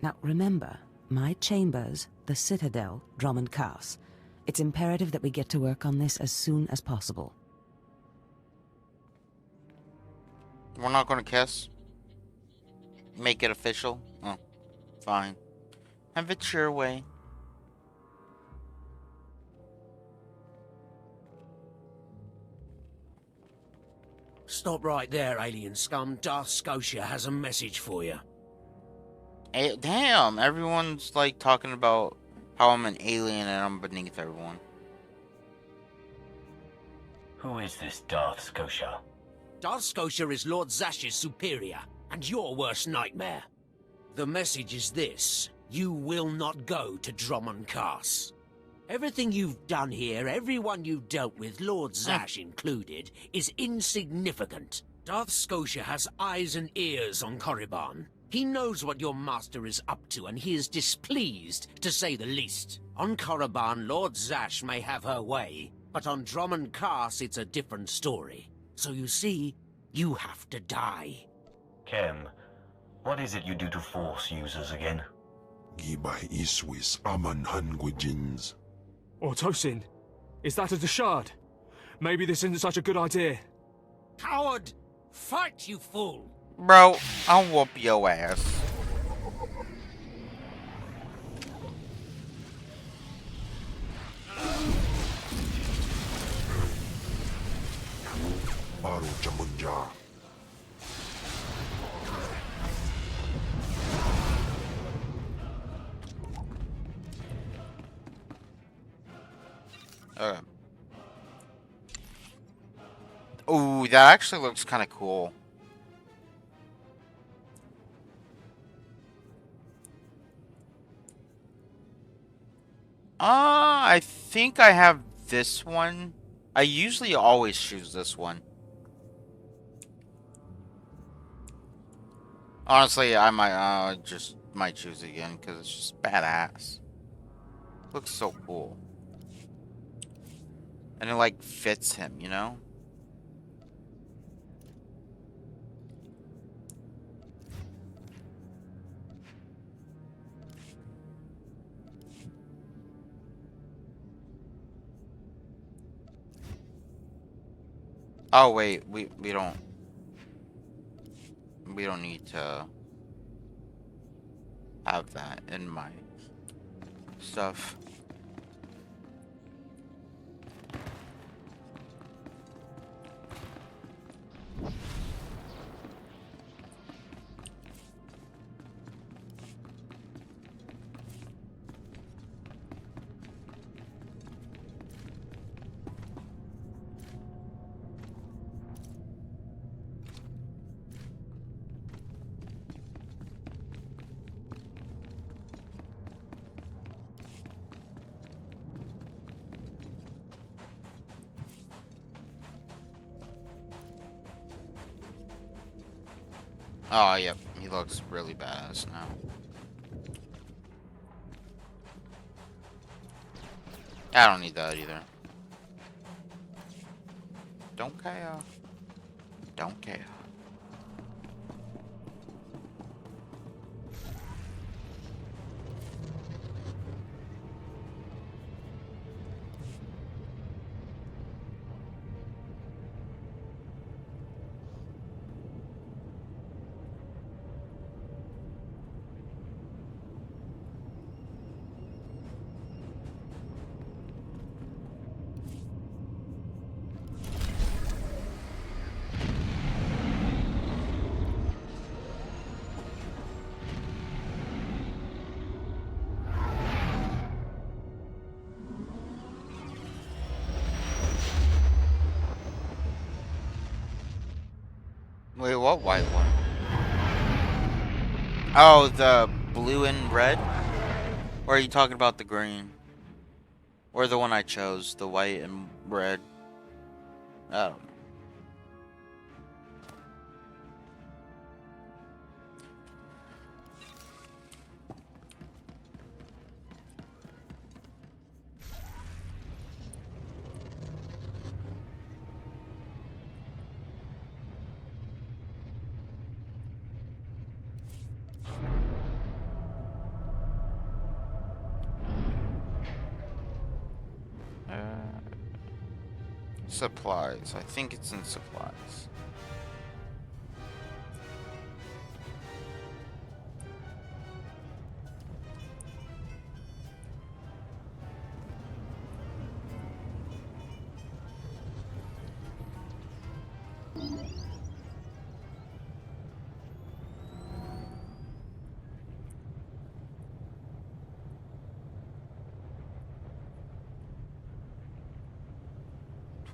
Now remember, my chambers, the Citadel, Drummond Cars. It's imperative that we get to work on this as soon as possible. We're not gonna kiss? Make it official? Oh, fine. Have it your way. Stop right there, alien scum. Darth Scotia has a message for you. Hey, damn, everyone's like talking about how I'm an alien and I'm beneath everyone. Who is this Darth Scotia? Darth Scotia is Lord Zash's superior, and your worst nightmare. The message is this: you will not go to Drummond Cass. Everything you've done here, everyone you've dealt with, Lord Zash included, is insignificant. Darth Scotia has eyes and ears on Korriban. He knows what your master is up to, and he is displeased, to say the least. On Korriban, Lord Zash may have her way, but on Drummond Cass, it's a different story. So you see, you have to die. Kem, what is it you do to Force users again? Gibay iswis aman hangujins. Tosin, is that a Deshard? Maybe this isn't such a good idea. Coward! Fight, you fool! Bro, I'll whoop your ass. Baru Jamunja. Okay. Ooh, that actually looks kind of cool. I think I have this one. I usually always choose this one. Honestly, I might just might choose it again because it's just badass. Looks so cool. And it like fits him, you know? Oh wait, we don't need to have that in my stuff. Oh, yep. He looks really badass now. I don't need that either. Don't care. Don't care. Wait, what white one? Oh, the blue and red? Or are you talking about the green? Or the one I chose, the white and red? I don't know. Supplies. I think it's in supplies.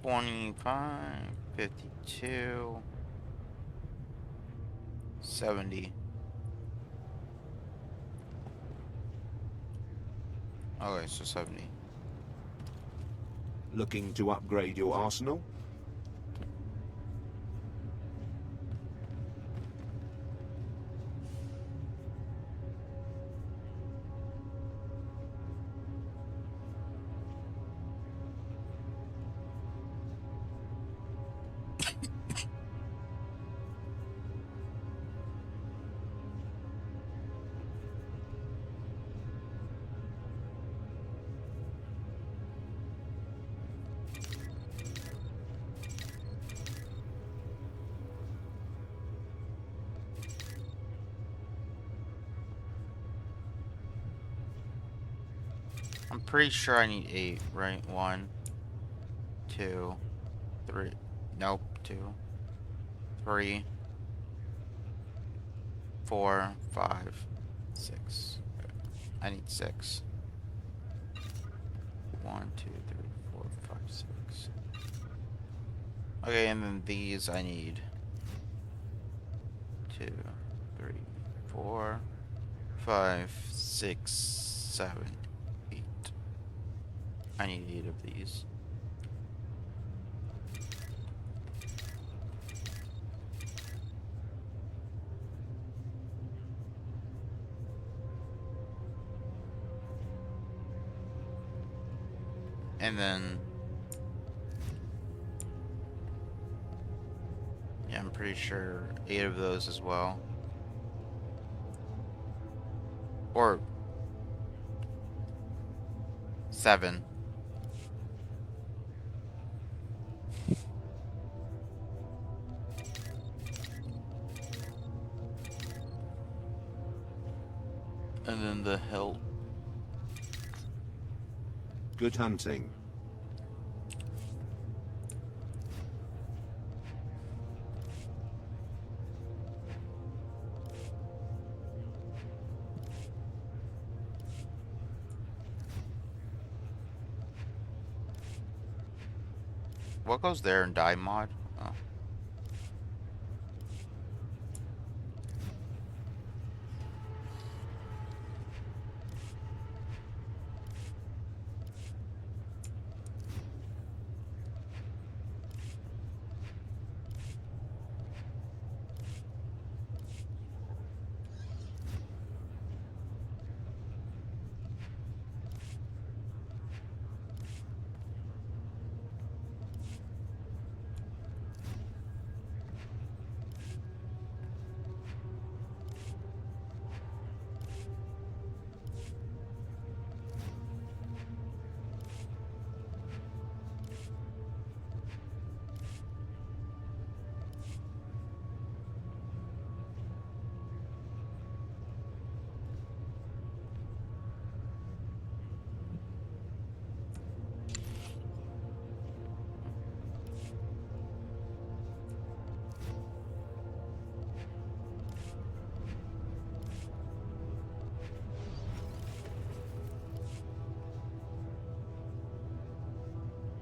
$25, $52, $70. Okay, so 70. Looking to upgrade your arsenal? I'm pretty sure I need 8, right? 1, 2, 3. Nope, 2, 3, 4, 5, 6. I need 6. 1, 2, 3, 4, 5, 6. Okay, and then these I need 2, 3, 4, 5, 6, 7, 8. I need 8 of these. And then, yeah, I'm pretty sure 8 of those as well. Or 7. And then the hilt. Good hunting. What goes there in die mod? Oh.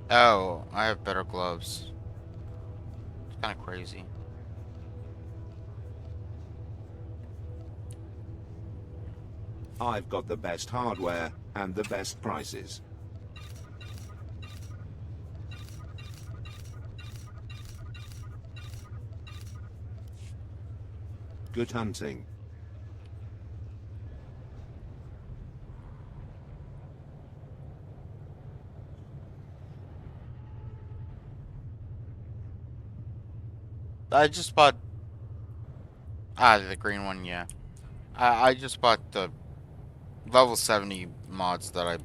Oh, I have better gloves. It's kind of crazy. I've got the best hardware and the best prices. Good hunting. I just bought the green one, yeah. I just bought the level 70 mods that's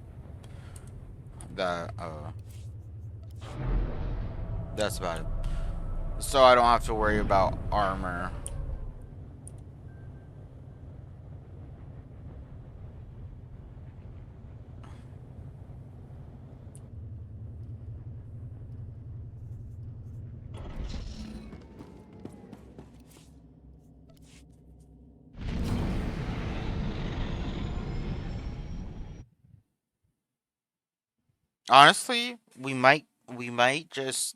about it. So I don't have to worry about armor. Honestly, we might just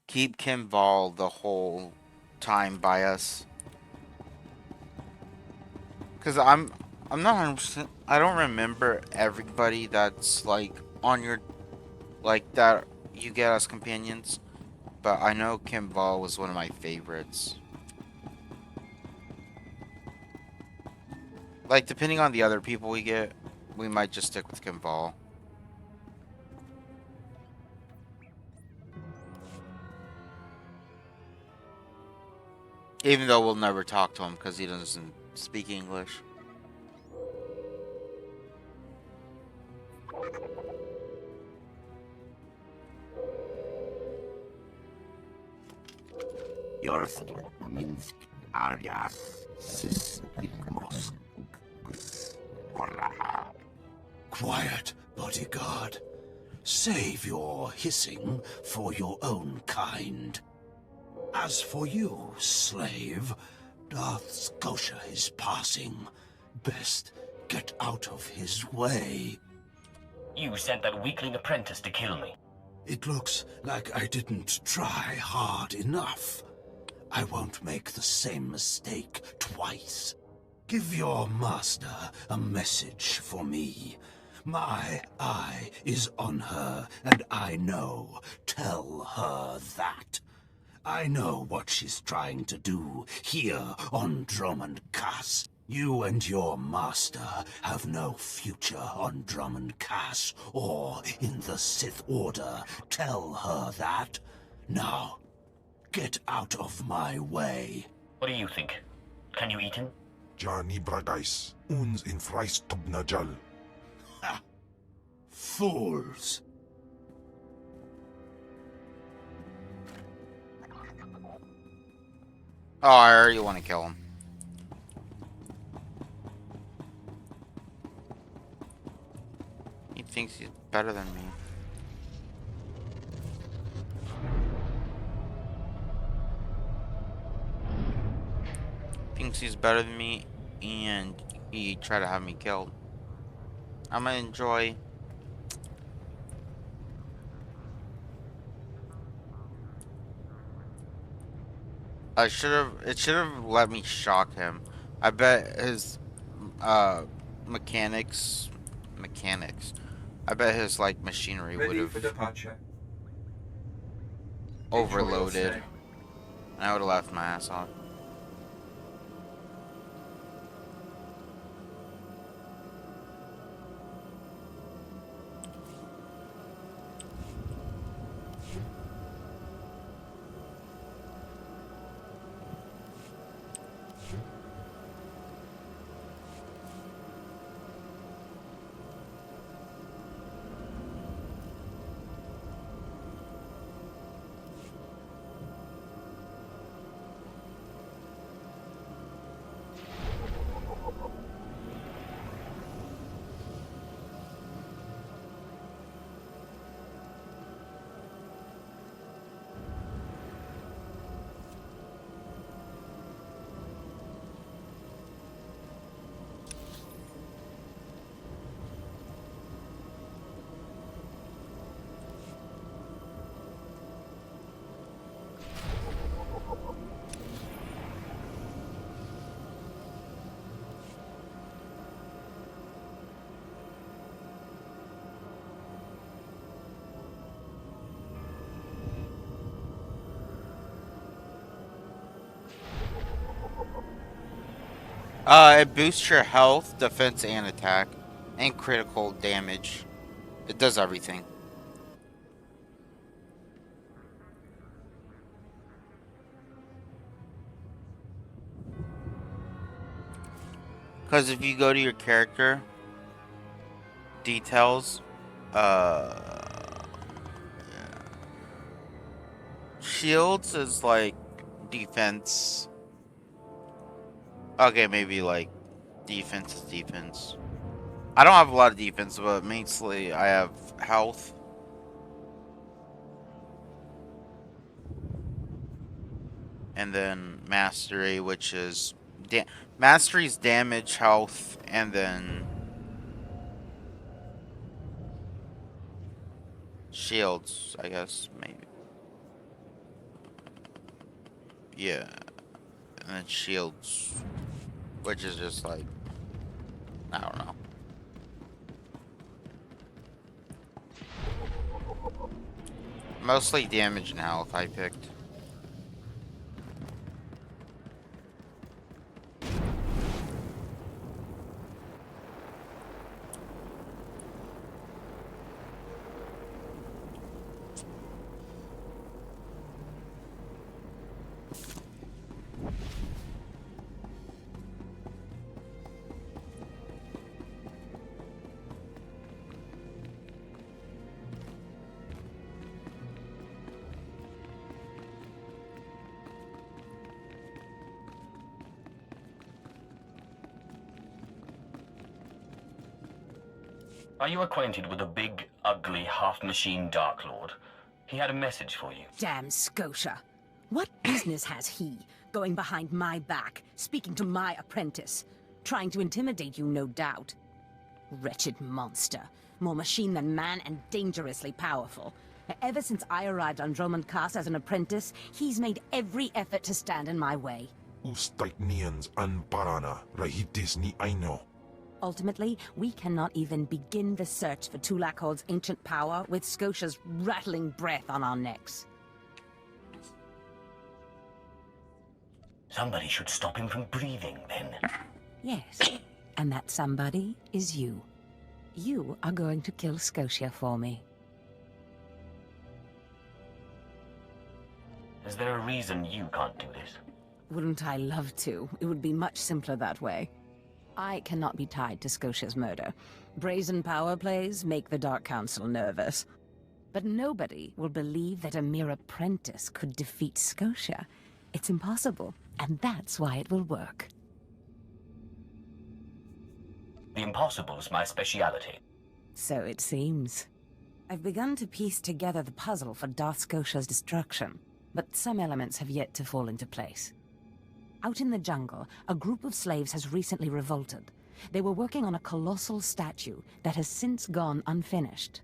keep Kimball the whole time by us. Cause I'm not 100%. I don't remember everybody that's like on your like that you get as companions, but I know Kimball was one of my favorites. Like depending on the other people we get, we might just stick with Kimball. Even though we'll never talk to him because he doesn't speak English. Quiet, bodyguard. Save your hissing for your own kind. As for you, slave, Darth Scotia is passing. Best get out of his way. You sent that weakling apprentice to kill me. It looks like I didn't try hard enough. I won't make the same mistake twice. Give your master a message for me. My eye is on her, and I know. Tell her that. I know what she's trying to do here on Drummond Cass. You and your master have no future on Drummond Cass or in the Sith Order. Tell her that. Now, get out of my way. What do you think? Can you eat him? Johnny Bragais, uns in Freistubnajal. Ha! Fools! Oh, I already want to kill him. He thinks he's better than me. Thinks he's better than me, and he tried to have me killed. I'm gonna enjoy. It should have let me shock him. I bet his uh mechanics. I bet his like machinery would have overloaded. And I would have left my ass off. It boosts your health, defense, and attack, and critical damage. It does everything. Because if you go to your character details, shields is like defense. Okay, maybe like defense is defense. I don't have a lot of defense, but mostly I have health. And then mastery, which is mastery's damage, health, and then shields, I guess, maybe. Yeah. And then shields, which is just like, I don't know. Mostly damage and health I picked. Are you acquainted with a big, ugly, half-machine Dark Lord? He had a message for you. Damn Scotia. What business has he going behind my back, speaking to my apprentice? Trying to intimidate you, no doubt. Wretched monster. More machine than man and dangerously powerful. Ever since I arrived on Drummond Cast as an apprentice, he's made every effort to stand in my way. Ustaitnians an parana, rahitis ni aino. Ultimately, we cannot even begin the search for Tulak Hord's ancient power with Scotia's rattling breath on our necks. Somebody should stop him from breathing, then. Yes, and that somebody is you. You are going to kill Scotia for me. Is there a reason you can't do this? Wouldn't I love to? It would be much simpler that way. I cannot be tied to Scotia's murder. Brazen power plays make the Dark Council nervous. But nobody will believe that a mere apprentice could defeat Scotia. It's impossible, and that's why it will work. The impossible's my speciality. So it seems. I've begun to piece together the puzzle for Darth Scotia's destruction, but some elements have yet to fall into place. Out in the jungle, a group of slaves has recently revolted. They were working on a colossal statue that has since gone unfinished.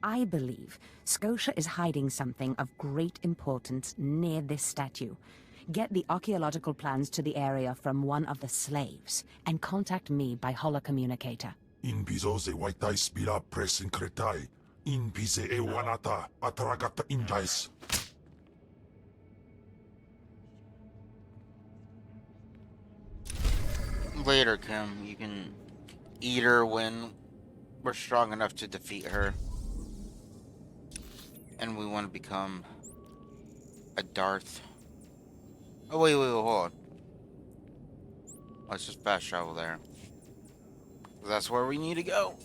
I believe Scotia is hiding something of great importance near this statue. Get the archaeological plans to the area from one of the slaves, and contact me by holocommunicator. In piso se waitai spira presincretai. In pise e wanata atragata injais. Later, Kim, you can eat her when we're strong enough to defeat her. And we want to become a Darth. Oh, wait, hold on. Let's just fast travel there. That's where we need to go.